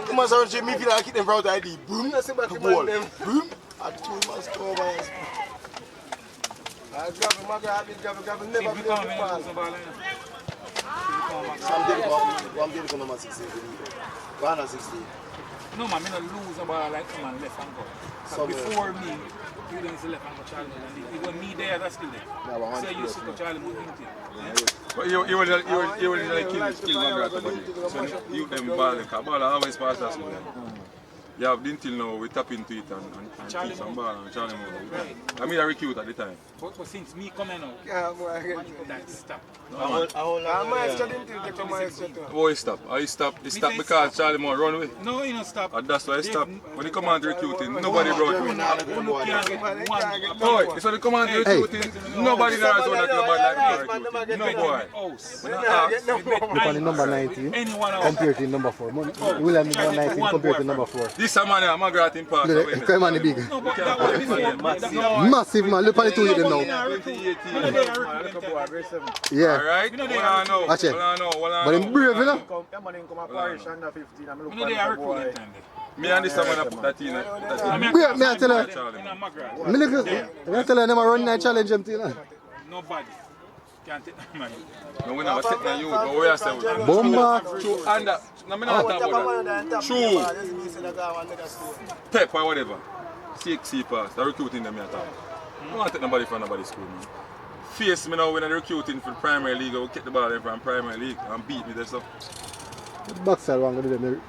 He must run through midfield and keep them out of ID. Boom, goal. Boom. At 2 months over. I grab never play the ball. Some did number 16. 16. No man, I don't lose a ball like someone left and go. So before me, you didn't see left and go Charlie. And it was me there, that's still there. So you used to go Charlie moving it. But you will just kill Margaret. So you them ball, because ball always pass that school. You have until now, we tap into it and kill some ball and Charlie move. I mean, I recruit at the time. But since me coming out, that stop. Oh, he stop. He stop because Charlie Moore run away. No, he don't stop. And that's why he stop. When he come out recruiting, nobody brought him. No, it's when he come out recruiting, nobody there has that club like me. No boy. Look on the number 19 compared to number 4. William is number 19 compared to number 4. This this a man, I'm a great in park. Come on, the big. No, but that was before. Massive, man. Look at the two of them now. Yeah. Alright? Well, I know. Watch it. Well, I know. Well, I But know. I'm brave, you know. Me and this man put that in. Brave, me I tell her. Me look, I tell her, never run that challenge them, you know. Nobody can't take that money. No, we never take the youth, but we are saying. Bomba. True, and that. No, me not talk about that. True. Pep or whatever. C pass. The recruiting them, I talk. I don't want to take nobody from nobody's school, man. Face me now when I'm recruiting for the Premier League, I will get the ball in from Premier League and beat me there, so. Backside one go do them.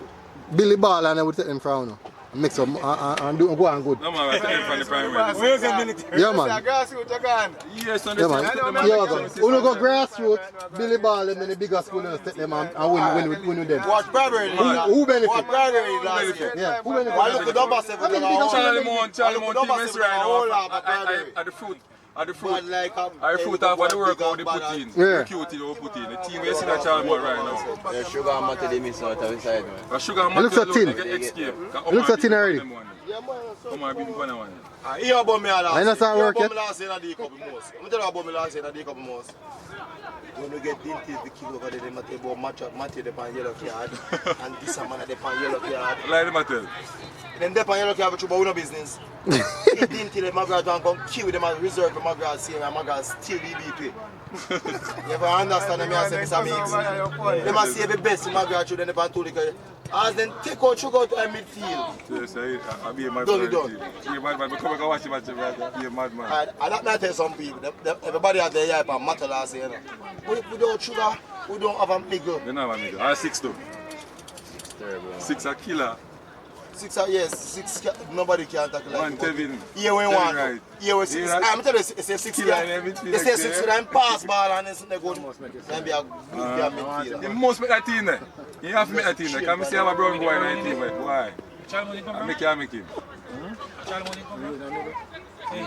Billy Ball and I would take them from now. Mix up and do go on good. No man, I take them from the Premier League. Where's the military? Yeah, man. Yes, Yeah, man. Yeah, go. Uno go grassroots, Billy Ball and then the bigger school and take them and win with them. Watch Bradbury. Who benefit? Watch Bradbury last year. Yeah, who benefit? I look at number 7. Charlie Moon team is right now. At the fruit, like off of the work how they put in. Recruiting how they put in. The team you see that Charlie Moon right now. Yeah, sugar and matter they miss out of the side, man. The sugar and looks a tin. escape. Looks a tin already. Come on, beat one one. Hear about me last year. I know start working. Hear about me last year in the couple months. I'm telling you about me last year in the couple months. When we get dinted, the kid over there, they might about Matthew upon yellow card and this man at the yellow card. Like the matter. Then they yellow card but you no business. Dinted them Magrat and come kill them and reserve for Magrat see and Magrat still EBP. You ever understand them? I say Mr. Mix. They must see the best in Magrat then they want to look. As then take out sugar to a midfield. Yes, I'll be a mad Done. Be a mad man. Come and watch the match, be a mad man. I that may tell some people. Everybody had their hype and matter last year. Without sugar, we don't have a nigga. They don't have a nigga. I 6 though. 6 a killer. 6 yes, 6 nobody can tackle like Kevin. Here we want. Right. Here we 6. I'm telling you, it's a 6 Killer guy. in everything. They say 6 and pass ball and it's not good. Then be a midfielder. You must make that team there. You have to make that team there. Come and see how a brown boy in that team. Why? I make him.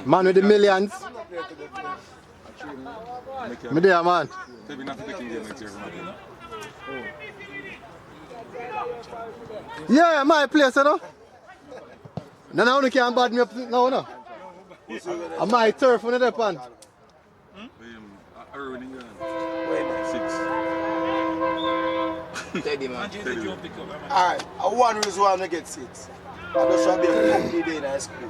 Man with the millions. Me there, man. Kevin have to take him game next year. Yeah, my place, you know. No, you can't bad me up now, no. I'm my turf on the pan. Teddy, man. Alright, one reason why I get 6. I just want to be a company day in high school.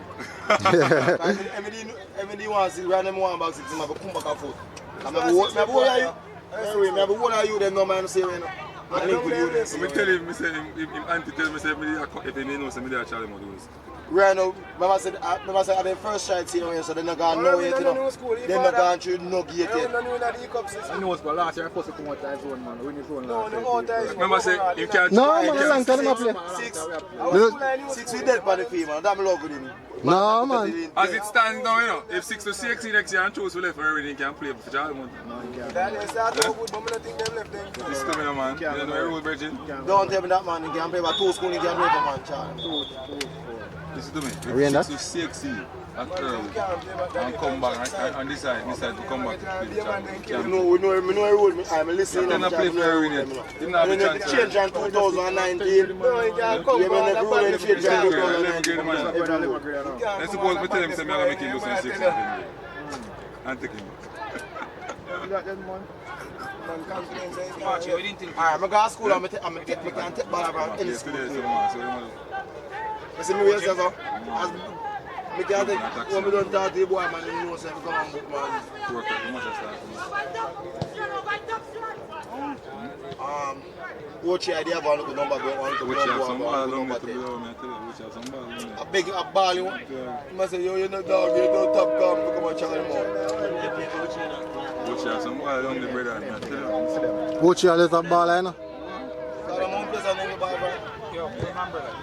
Every one see when them one back 6, I come back and forth. What are you? Anyway, what are you? Them no man say when. I link with you then. So I tell him, him auntie tell me, if he knows, me there Charlie Moon do this. Right now, remember said at the first try to see so they're not going to know yet, you know. They're not going to no gate yet. I know, but last year I supposed to come out of zone, man. When you phone last Remember say, you can't... No, man, a long time I play. 6 we dead for the field, man. That me love with him. No, man. As it stands now, you know, if 6 to 6 next year and choose to left for everything, can play for Charlie Moon. This is coming, man. You don't know your rule, Virgin? Don't tell me that, man. He can play for 2 schools, he can play for man, Charlie. Listen to me. If 6 to 6 at early and come back and decide to come back to play Charlie Moon. We know your rule. I'm listening. They're not playing for everything. They don't have a chance. Change in 2019. No, he can't come back. The rule change in 2019. Let's suppose we tell him I'm going to make him lose in 6 and take him. Alright, I'm going to school. I'm going to take ball around any school. Listen, me say so. As me can take when me don't talk to the boy, man, you know say me come and book, man. Watch your idea about the number go on to a big a ball, you want? You must say, yo, you're not dog, you're not top gun, come and check him out. Watch out, some ball on the brother. Watch your little ball, I know. So the mom plays on the ball, bro. Yo, remember that.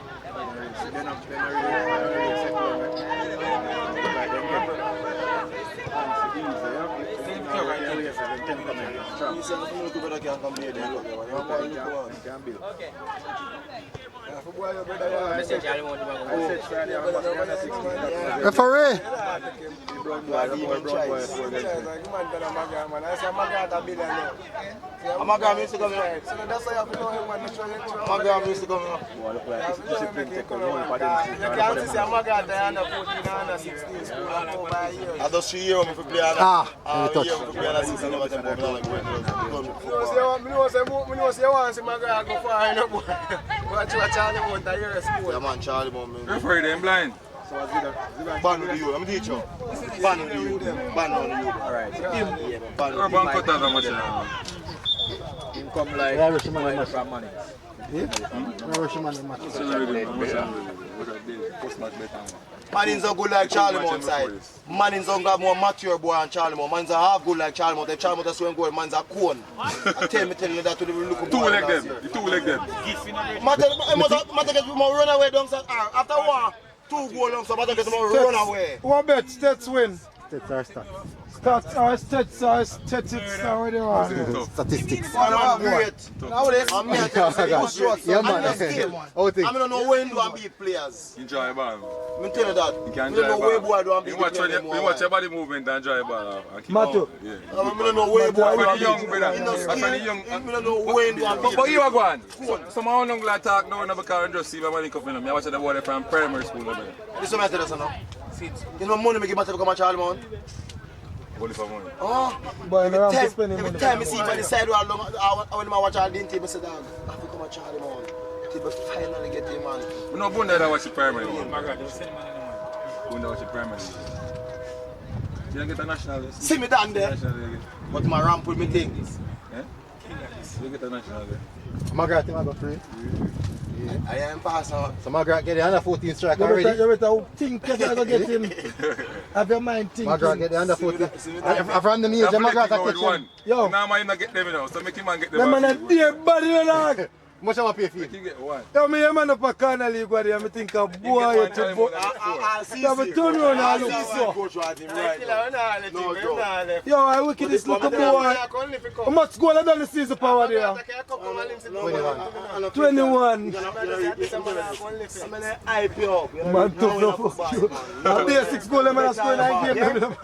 Referee. Amaga used to come here. Amaga used to come here. You can't see Amaga there under 14 under 16 school over years. I just see you if you play under. You play under 16 never take over like Me know say you want to see Amaga go far enough. Watch what Charlie want to hear school. Yeah man, Charlie man. Referee them blind. Ban on the youth, I'm the teacher. Ban on the youth. Ban on the youth. Alright. Ban on Urban cut out a much. Him come like from money. Manins are good like Charlie Mount side. Manins don't have more mature boy than Charlie Mount. Manins are half good like Charlie Mount. If Charlie Mount is swing goal, manins are cone. I tell you that to the look. Two like them. Two like them. Matter get more run away down after one. 2 goals long, so matter get more run away. What bet? Stats win. Stats are stats. Stats are statistics are where they are. Statistics. I'm great. Nowadays, I'm here to say you short. Yeah, man. I don't know when do I beat players. Enjoy the ball. I'm telling you that. You can I don't know enjoy where the boy do I ball. beat You players. watch your body movement and enjoy the ball. Mato. Yeah. I don't know where boy do I beat. Young brother. I don't know when do I beat. But you are going. Some of them like talk now because I just see my money coming up. I watch the boy from primary school. This is what I tell you now. You know money make matter become a child man. Only for money. Oh, But every time I see by the side when I watch all the team, I say dog, I become a child man. Till finally get him man. We no bunda that watch the primary. Bunda watch the primary. You don't get a national. See me down there. But my ramp with me things. You get a national. Margaret, you go free. I am passing. So Margaret get the under 14 strike already. You better think if you're going to get him. Have your mind thinking. Margaret get the under 14. I've run the age, Margaret catch him. Yo. Now man not get them now, so make him man get them. Them man a dear body dog. How much am I pay for you? You get one. Yo, me a man up a corner league where they think a boy you to vote. Yeah, but turn around and look so. Yo, I wicked this little boy. How much goal I done the season power there? 21. Man tough no fuck you. A basic goal them man score 9 games.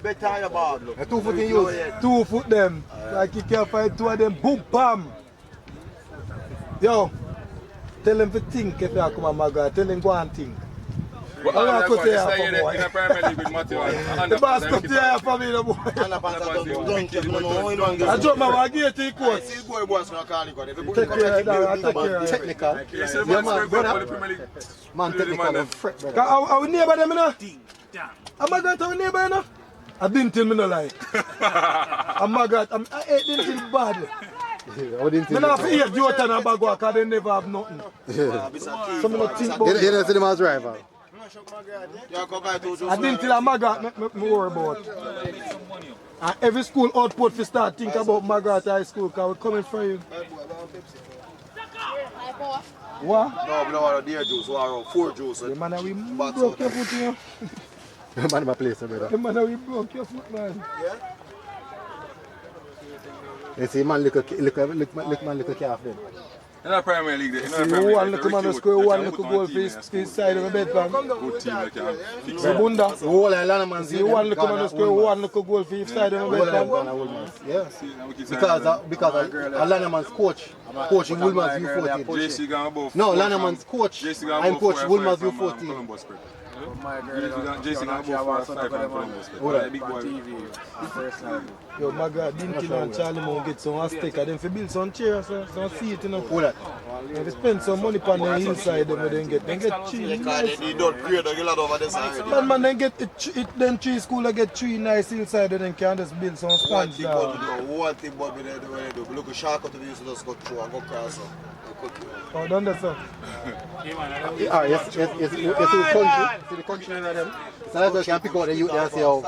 Better your ball. 2 foot in use. 2 foot them. Like you can't find 2 of them. Boom, bam. Yo, tell them to think if you come on Margaret. Tell them go and think. But I'm going to in a Premier League with Matthew. The boss cut here for me, the boy. I drop my gate to the court. Take care, dog. Take care. Technical. Yeah, man. Man, technical. Fret, brother. Our neighbor them, you know? I'm Margaret, our neighbor, you know? I didn't tell me no lie. I'm Margaret, I didn't tell bad. I don't hear Jordan and Bagua because they never have nothing. Some of the think about You didn't see them as rival. I didn't tell a Margaret me worry about. And every school output to start think about Margaret High School because we're coming for you. What? No, we don't want a deer juice, we want 4 juice. The man we broke your foot here. The man in my place, brother. The man we broke your foot, man. Yeah? You see, man, look calf then. In a Premier League, You one little man score one little goal for his side of the bed, man. good team like that. Bunda. The whole island man See one little man score one little goal for his side of the bed, man. Yeah. Because Lannerman's coach in Woolman's U14. JC gone above. No, Lannerman's coach. I'm coach Woolman's U14. JC gone above 5 and Columbus. Big boy. Yo, my God, Dinkin and Charlie Mount get some sticker. Then for build some chairs, some seat, you know. If you spend some money on the inside, then get cheap. They don't create a lot over this side. Man, then get then 3 school get 3 nice inside, then can just build some stands down. One thing about me, they do. Look at shark out to the use just go through and go cross. Oh, done that, sir. Yes, the country in them. So that's can pick out the youth and see how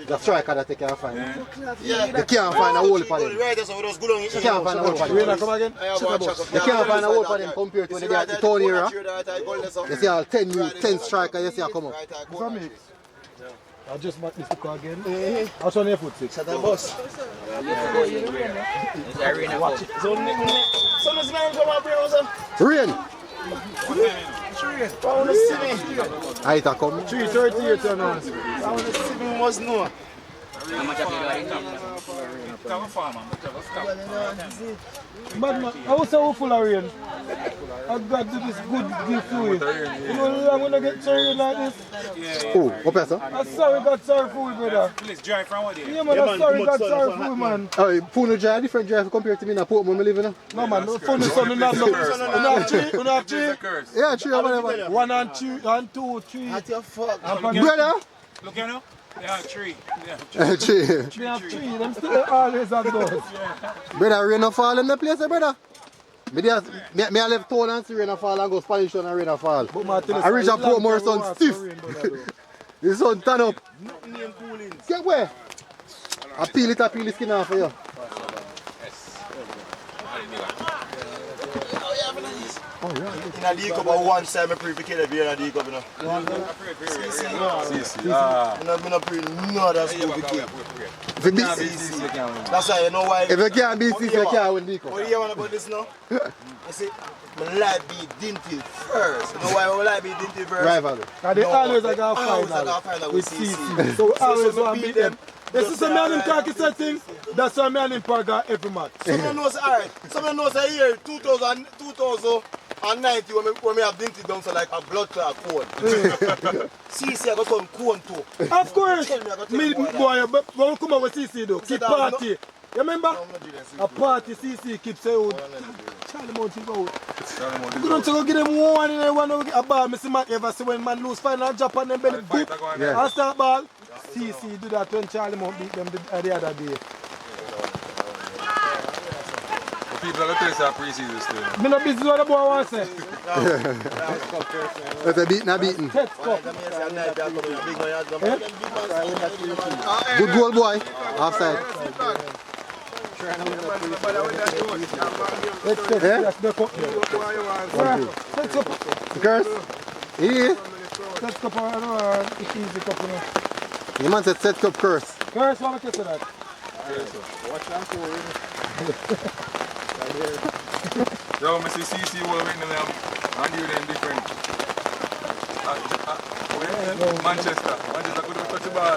the striker that they can find. They can't find a hole for them. They can't find a hole for them. Come again? They can't find a hole for them compared to when they get the town era. You see all 10 strikers, you see how come up. I just mark this again. I'll show you your foot, 6. Shut up, boss. Rain. I come. 3:38 and on. Must know. But man, I was so full of rain. I got to this good gift to it. You know, I'm gonna get sorry like this. Oh, what person? I'm sorry, God sorry for you, brother. Please drive from what Yeah, man, I'm sorry, God sorry for you, man. Oh, phone drive different drive compared to me in a Portman I live in. No, man, no phone is on the not. You have three? Yeah, 3 or whatever. 1 and 2 and 2, 3. What your fuck? Brother? Look here now. Yeah, 3. 3. They have 3, them still always have those. Brother, rain and fall in the place, brother. Me I left town and see rain and fall and go Spanish town and rain and fall. I reach a Portmore sun stiff. The sun turn up. Get where? I peel the skin off for you. In a league up at one side, I pray for Kenneth here in a league up, you know. CC. I'm not praying none of that school for Kenneth. If it That's why you know why. if you can't beat CC, you can't win Nico. What do you want about this now? You see, my life be dinted first. You know why my life be dinted first? Rival. And they always got a final with CC. So always want to beat them. This is a man in khaki setting. That's why man in Park got every match. Someone knows, alright. Someone knows a year 2090 when we have dinted down so like a blood clot cone. CC I got some cone too. Of course. Me boy, but when we come out with CC though, keep party. You remember? A party CC keep saying, Charlie Mountain go. You don't go give them one and then one a ball. Mr. Mac ever see when man lose final jump on them belly boop. And start ball. CC do that when Charlie Mount beat them the other day. People are going to tell us preseason still. Me no business what the boy wants to say. That's a beating, a beating. Good goal, boy. Offside. Let's go. That's the cup. Let's go. Curse. Yeah. Let's go. It's easy cup. The man said set up curse. Curse, what do you say that? Yo, I see CC will win them and you them different. Manchester couldn't touch the ball.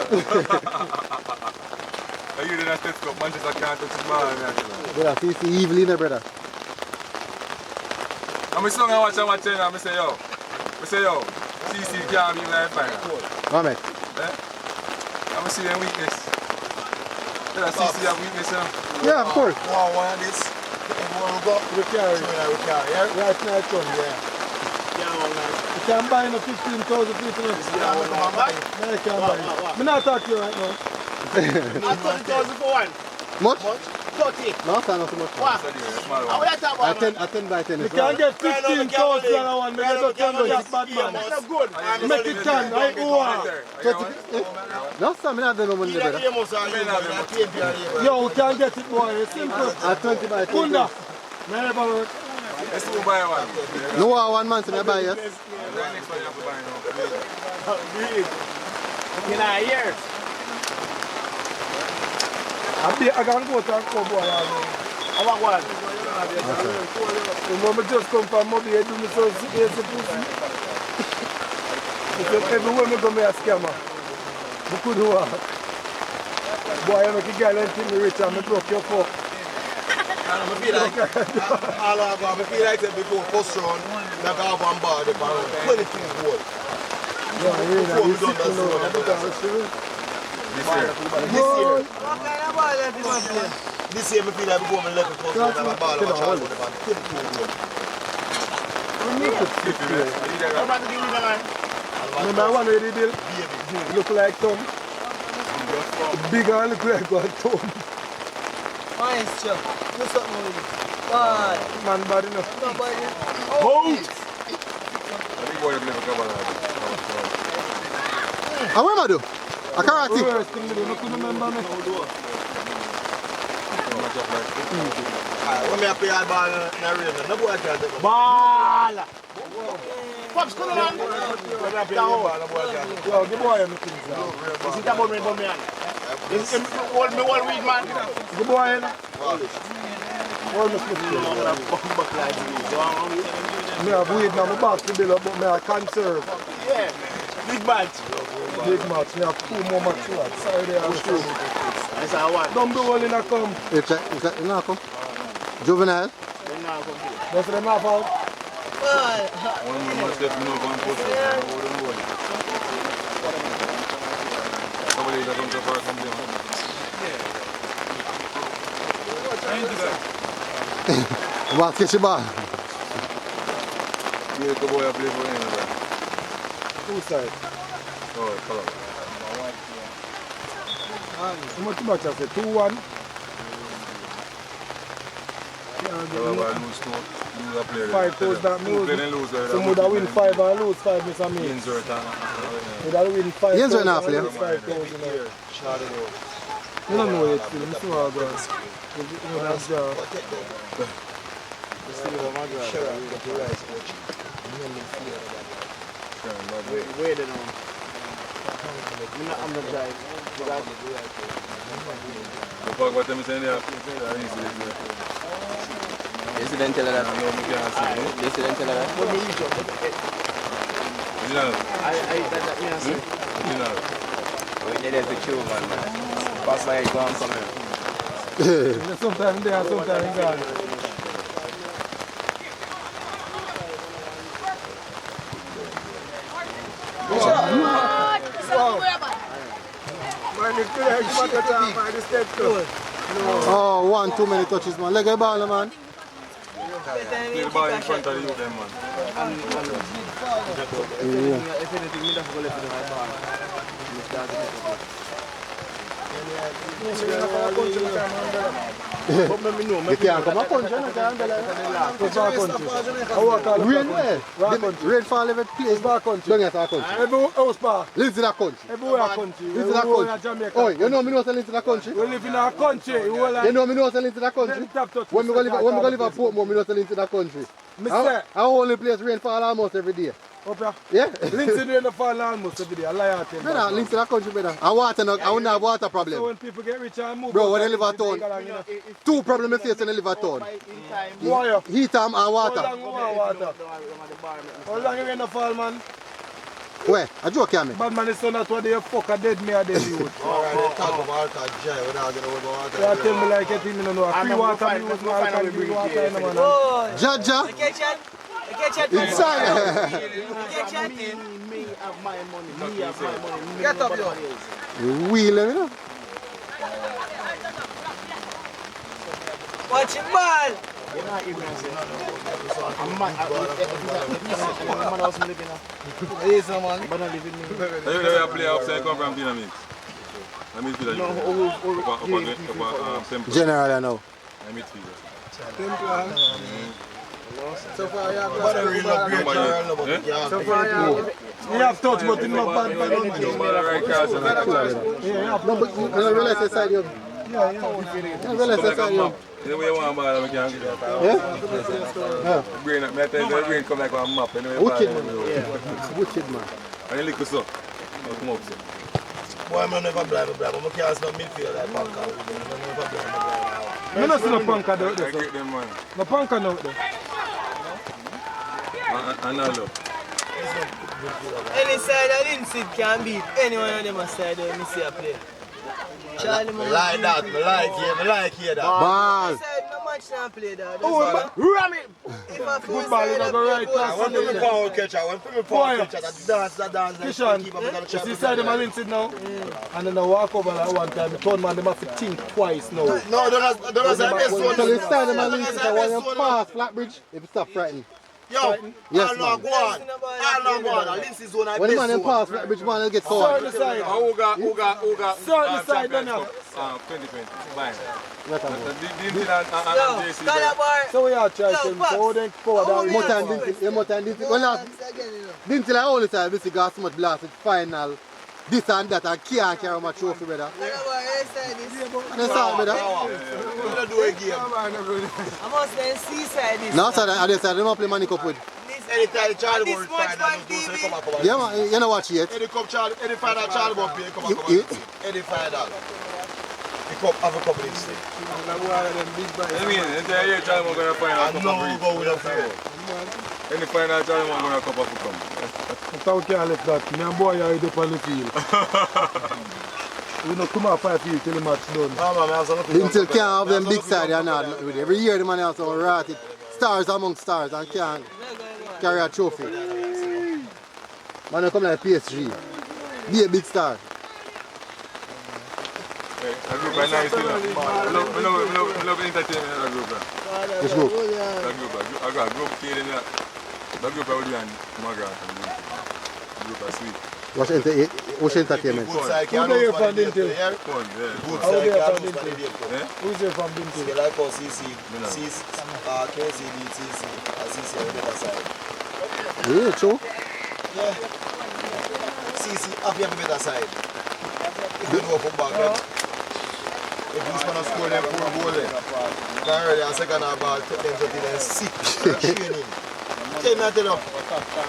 You didn't step up, Manchester can't touch the ball. Brother, CC evil in there, brother. I'm a song I watch and I say yo, CC can't be like final. Come on, I'm see them weakness. CC have weakness, yeah, of course. Wow, one of this. We carry. Right now it's on, yeah. You can buy no 15,000 people. No, you can't buy it. I'm not talking to you right now. 20,000 for one. Much? 30. No, not so much. What? How much that one? I 10 by 10. You can get 15,000 on one. You don't can go that bad man. Good. Make it 10, right? No, sir, I don't know money, brother. Yo, we can get it, boy. It's simple. At 20 by 10. Kunda. Never work. Let's go buy one. No, one man, so I buy it. Next one you have to buy now. In a year. I can go to a cowboy. I want one. Remember, just come from Moby, I do me so easy pussy. Because everywhere I go, I'm a scammer. I could work. Boy, I make a girl and think me rich and I broke your fuck. I feel like that before first round, I got one bar, the bar, 22 goals. Yeah, Before we done that zone. This year, I feel like before we left the first round, I have a ball of a child with about 22 goals. Remember I want to read it? Look like Tom. Big and look like one Tom. Nice, Chuck. What's up, man? Man bad enough. Vote! I think boy have never covered that. And what am I do? A karate. First thing I couldn't remember me. When I play hard ball in the rain, no boy can't take a Ball! Pops, come on! When I play hard ball, no boy can't take Yo, give boy a things. Is it about me, This is all me one weed, man. Good boy, you know. All my stuff. Me have weed now, my back to build up, but me I conserve. Yeah, big match. Big match, me have 2 more matches. Saturday and Sunday. That's how I want. Don't be all in a come. Is that not come? Juvenile? That's the map out. One more step, no one push. Somebody that comes to park and down. What catch the ball? Yeah, the boy I play for him. Two sides. Oh, Calabar. How much match I say? 2-1. Calabar lose 2. Lose a player. 5 goals that lose. Lose. Some would have win 5 and lose 5, Mr. Me. Injury return. Would have win 5 Yes, goals enough, and yeah. lose 5 goals. You don't know it still. You see how it goes. You know that's Wait, I'm not driving. Fuck what them saying there. Yes, you didn't tell her that. Yes, you didn't tell her that. There's the queue, man. Pass by, go and come here. sometimes there, sometimes gone. Oh, 1 too many touches, man. Leg a ball, man. Play the ball in front of you, them, man. If anything, we don't go left to the right bar. You can't come up country, you can't rain where? Rain fall every place. Don't get our country. Every house park. Lives in a country. Everywhere country. Lives in a country. Oh, you know me know live in a country? We live in a country. You know me know live in a country? When we go live at Portmore, me know live in a country. Our only place rain fall almost every day. Up here? Yeah. Lincoln rain fall almost every day. I lie at you. Brother, live in a country, brother. And water, I won't have water So problem. when people get rich and move. Bro, when they live at town, 2 problems I face when they live at town. Why? Heat and water. How long you want water? How long you rain to fall, man? Where? A joke, yeah, me. Bad man is so not what they fuck a dead me a dead youth. You tell me like you think me no know. Free water, me use my alcohol, free water in the man. Jaja. Inside. Get up, yo. You wheeling, you know. Watch it, ball. You play outside, come from Dynamics. I midfielder. General, I know. I midfielder. So far, you have you have touch, but you not bad. No, but you don't realize the side you. Yeah. You don't realize the side you. The way you want ball, I can't get that. Yeah? Brain, I tell you, the brain come like a map. Wicked, man. Wicked, man. And you lick us up. Come up, sir. Boy, I'm never blind, but I can't spend midfield like Panka. I don't see no punker out there. I get them, man. No punker out there. And I look. Any side of Linseed can beat anyone of them side when you see a play. Charlie, I like that, I like here that. Ball. Side no match can play that. Oh, ram it! If I Good ball, you don't go right past When people power catcher, that dance, Kishan, you see side them a Linseed now? And then I walk over like one time, the turn man, them have to think twice now. No, don't say this one. So you stand them and listen to when you pass Flatbridge, if you stop frightening. Yo, Yes, I'll not go on. Lindsay's one I When the man best in pass Flatbridge, man will get caught. Certain side. Who got Certain side, then now. 2020. Fine. Let them go. Calabar. So we are trying to go then forward. Motan didn't. Well, not. Didn't till I only time this got so much blasted final. This and that and can't carry my trophy, brother. Calabar, side is. And that's all, brother. We're going to do a game. I must then see side this. Now, side, I just said, they don't play money cup with. Anytime Charlie This Boy much final, on TV. Yeah, man, you know watch yet. Any final Charlie Boy play, come up. You- Any final. have a couple of stick. I mean, entire year Charlie going to find out a couple of go with a fair. In the final Charlie going to come up to come. That's how we can't left that. Me and boy are up on the field. We don't come out 5 field till the match done. Until can't have them big side and not with it. Every year the man has to rat it. Stars among stars and can't carry a trophy. Man don't come like PSG. Be a big star. Hey, that group is nice, you know. I love entertainment in that group. Which group? That group. I got a group kid in that. That group I would do and Margaret. That group is sweet. What's entertainment? Who's there from Dintil? Fun, yeah. How are they from Dintil? Who's there from Dintil? They like us CC, KCD, CC, and CC on the other side. Yeah, true. Yeah. CC, have you on the better side? If you know from back then. If this man has scored them 4 goals then. Already a second half ball, take them to the sick training. Tell me I tell you.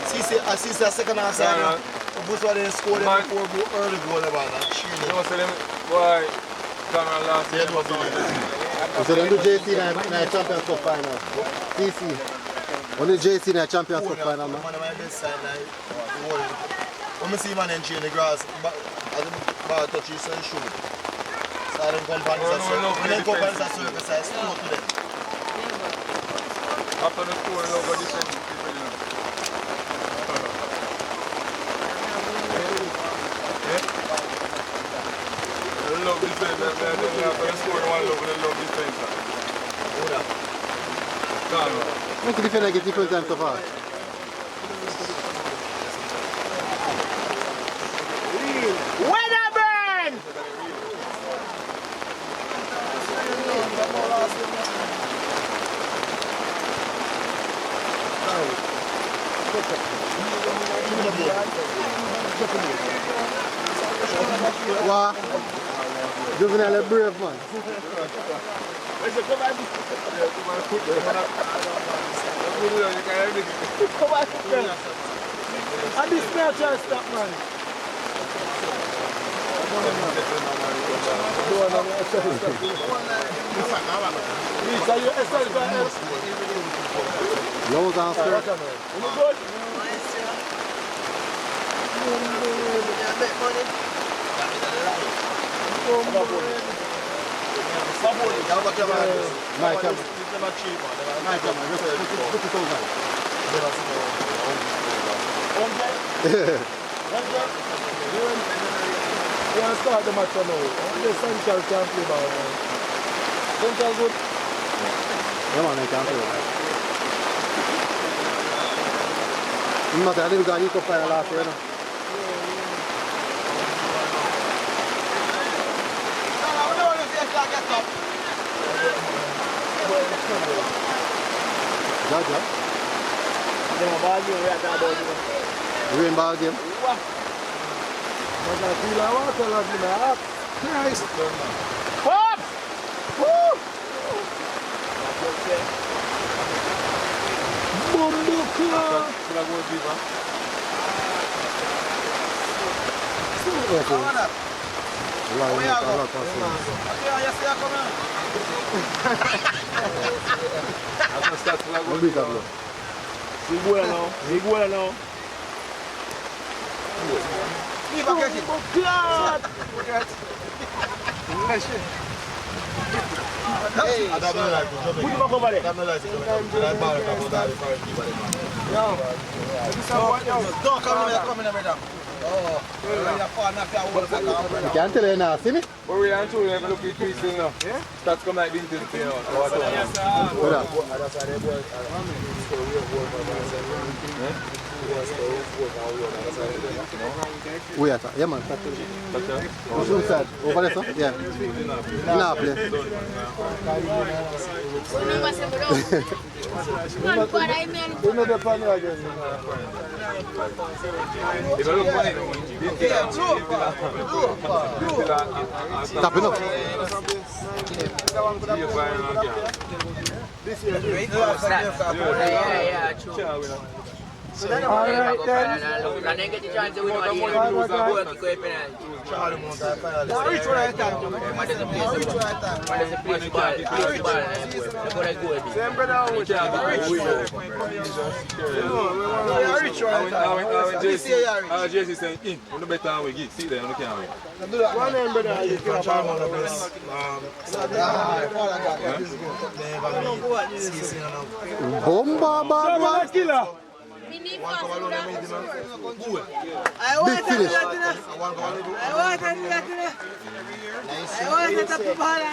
CC a second half side. This one they scored them 4 goals early goal about that training. You know, so them, boy, camera last year was on So they do JC in the Champions Cup final. CC. Only JC in the Champions Cup final, man. One of my best side like when I see man in the grass, as the ball touches and shoot. So I don't come back to the surface, I score to them. After the score, I love defense. I love defense. After the score, I love defense. How can defend against different times so far? Weatherburn! Wow. Juvenile brave man. And this man try to stop, man. Low down, sir. My camera. We want to start the match now. The Central can't play ball. Central good. Yeah, man, I can't play. You must have got Eco Fire last year, no? Jaja? Rain ball game? But I feel I want to tell you Christ! Pop! Woo! Bumbuka! Igual no. You can't tell you now, see me? But we are too, we have a look at Preseason now. Yeah? Stats come like this, you know. What up? Where at? Yeah, man. What's inside? Over there, sir? Yeah. Nah, play. We know the plan again. If I look funny, Tapping up. This year, Yeah, true. Alright then. And then get the chance to win one game. Charlie Mount and finally. Now reach right time. Man, there's a place ball. Same brother with Can't be Reach right time. Jesse saying in, you better we get see there, you can't wait. one name brother. You can Charlie Mount the best. Bomba bad Killer. I want to do that.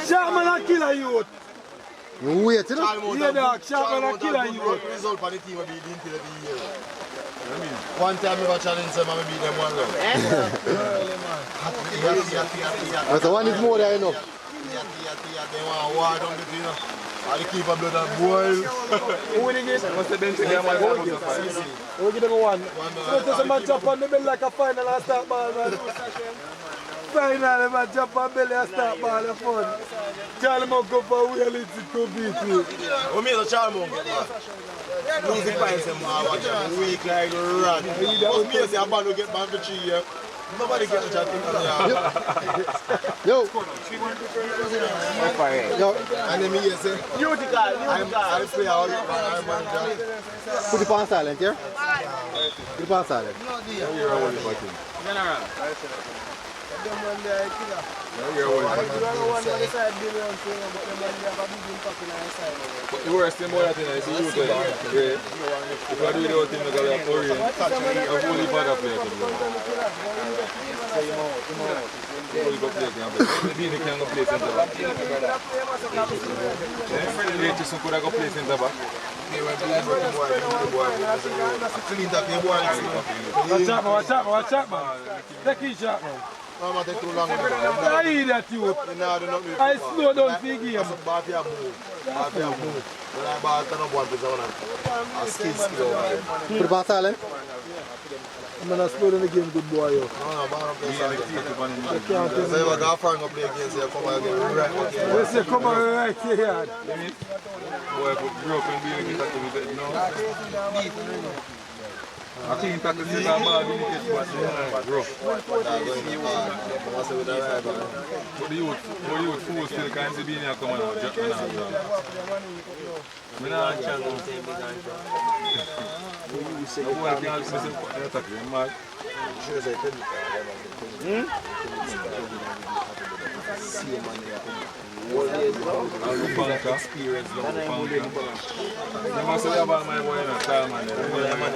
Sharpman a killer youth. Wait, you know? Yeah, dog. Sharpman a killer youth. Result for the team will be the end of the year. One time we challenge them and we beat them 1-0. So one is more than enough. They want a war down the field. And the keeper blood and boil. Who win again? What's the bench again? We'll give them a one. So just a match up on the bell like a final and start ball, man. Final, man, jump on belly and start ball and fun. Charlie Mount go for wheel, it could beat you. We made a Charlie Mount get back. Losing points and watch them weak like a rat. But me say a ball will get back for 3 years. Nobody get the chat. Yo. Yo. And then me say, I play all the manager. Put it on silent, yeah? Put it on silent. The worst thing about that is you do it. If I do the whole thing, I'm going to worry. I'm fully bad at playing. Fully bad playing. Maybe can go play center back. Just could I go play center back? Watch out, man. Take his shot, man. I'm take too long. I hear that youth. I slow down the game. But I turn up one person and Put it on silent. I'm going to slow down the game, good boy. Yo. I can't tell you. So if I go play against you, come again right back here. They say come on right here. Boy, if broken being a bit no. I think that is a bad rough. But the youth fools still can't see being here coming out. I'm not chance. The boy can't listen to the attack. I'm mad. Experience, they must say about my boy in a car, man. They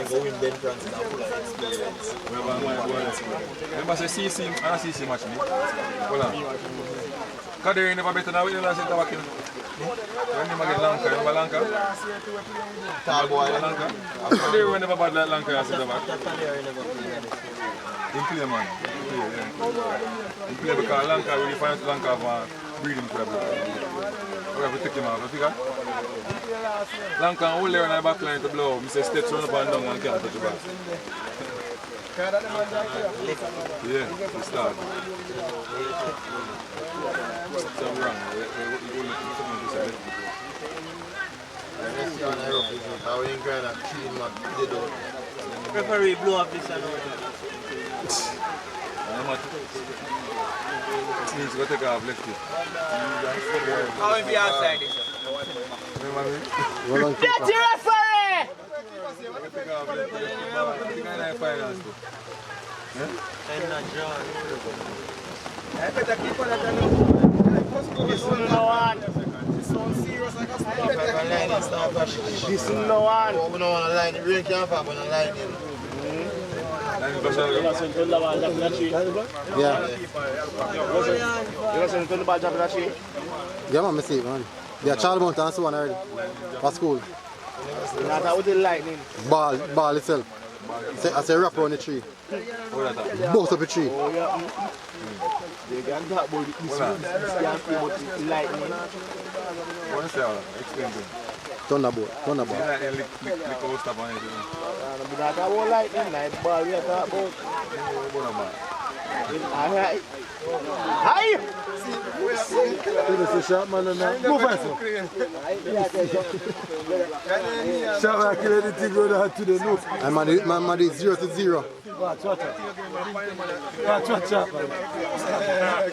go win Ben Francis and full of experience. They must say CC, I don't CC match me. Hold on. Kader never better now with the last back in. When you get Lanka, remember Lanka? Tall boy. Lanka. Kader never bad like Lanka as the back. He play, man. He play because Lanka really finds Lanka have a breathing problem. We have to take him out, you figure? Lanka hold there on the back line to blow. Mr. Steps run up and down and can't touch the back. Yeah, we start. Something wrong. Referee blow up this and He's going to take off left. How if you outside this? That's your referee! This is no one. We don't want to line it. Rain can't pop on the line. Yeah. Yeah, man, I see it, man. Yeah, Charlie Mount and so on already. For school. Ball itself. I say wrap around the tree. Both of the tree. They can talk about this lightning. What is that? Explain to me. Thunderbolt. Lick out stuff on it. We don't talk about lightning, like ball we talk about. Alright. Hi! this is shot man and that. Move on. Shot man kill anything go down to the loop. And man is 0-0. Watch out. Watch out, man.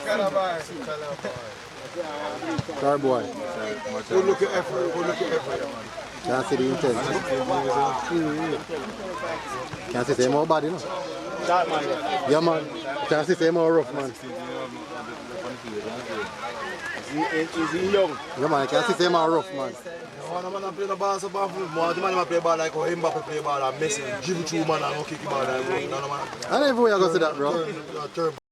Calabar. Car boy. Good look at effort. Can't see the intent. Can't see the more body, no? Yeah, man. Can't see the more rough, man. Is he young? Yeah, man. Can't see the more rough, man. One man play the ball so bad. One man play ball like how Mbappe play ball and Messi. Give it to man and no kick the ball. I never going to see that, bro.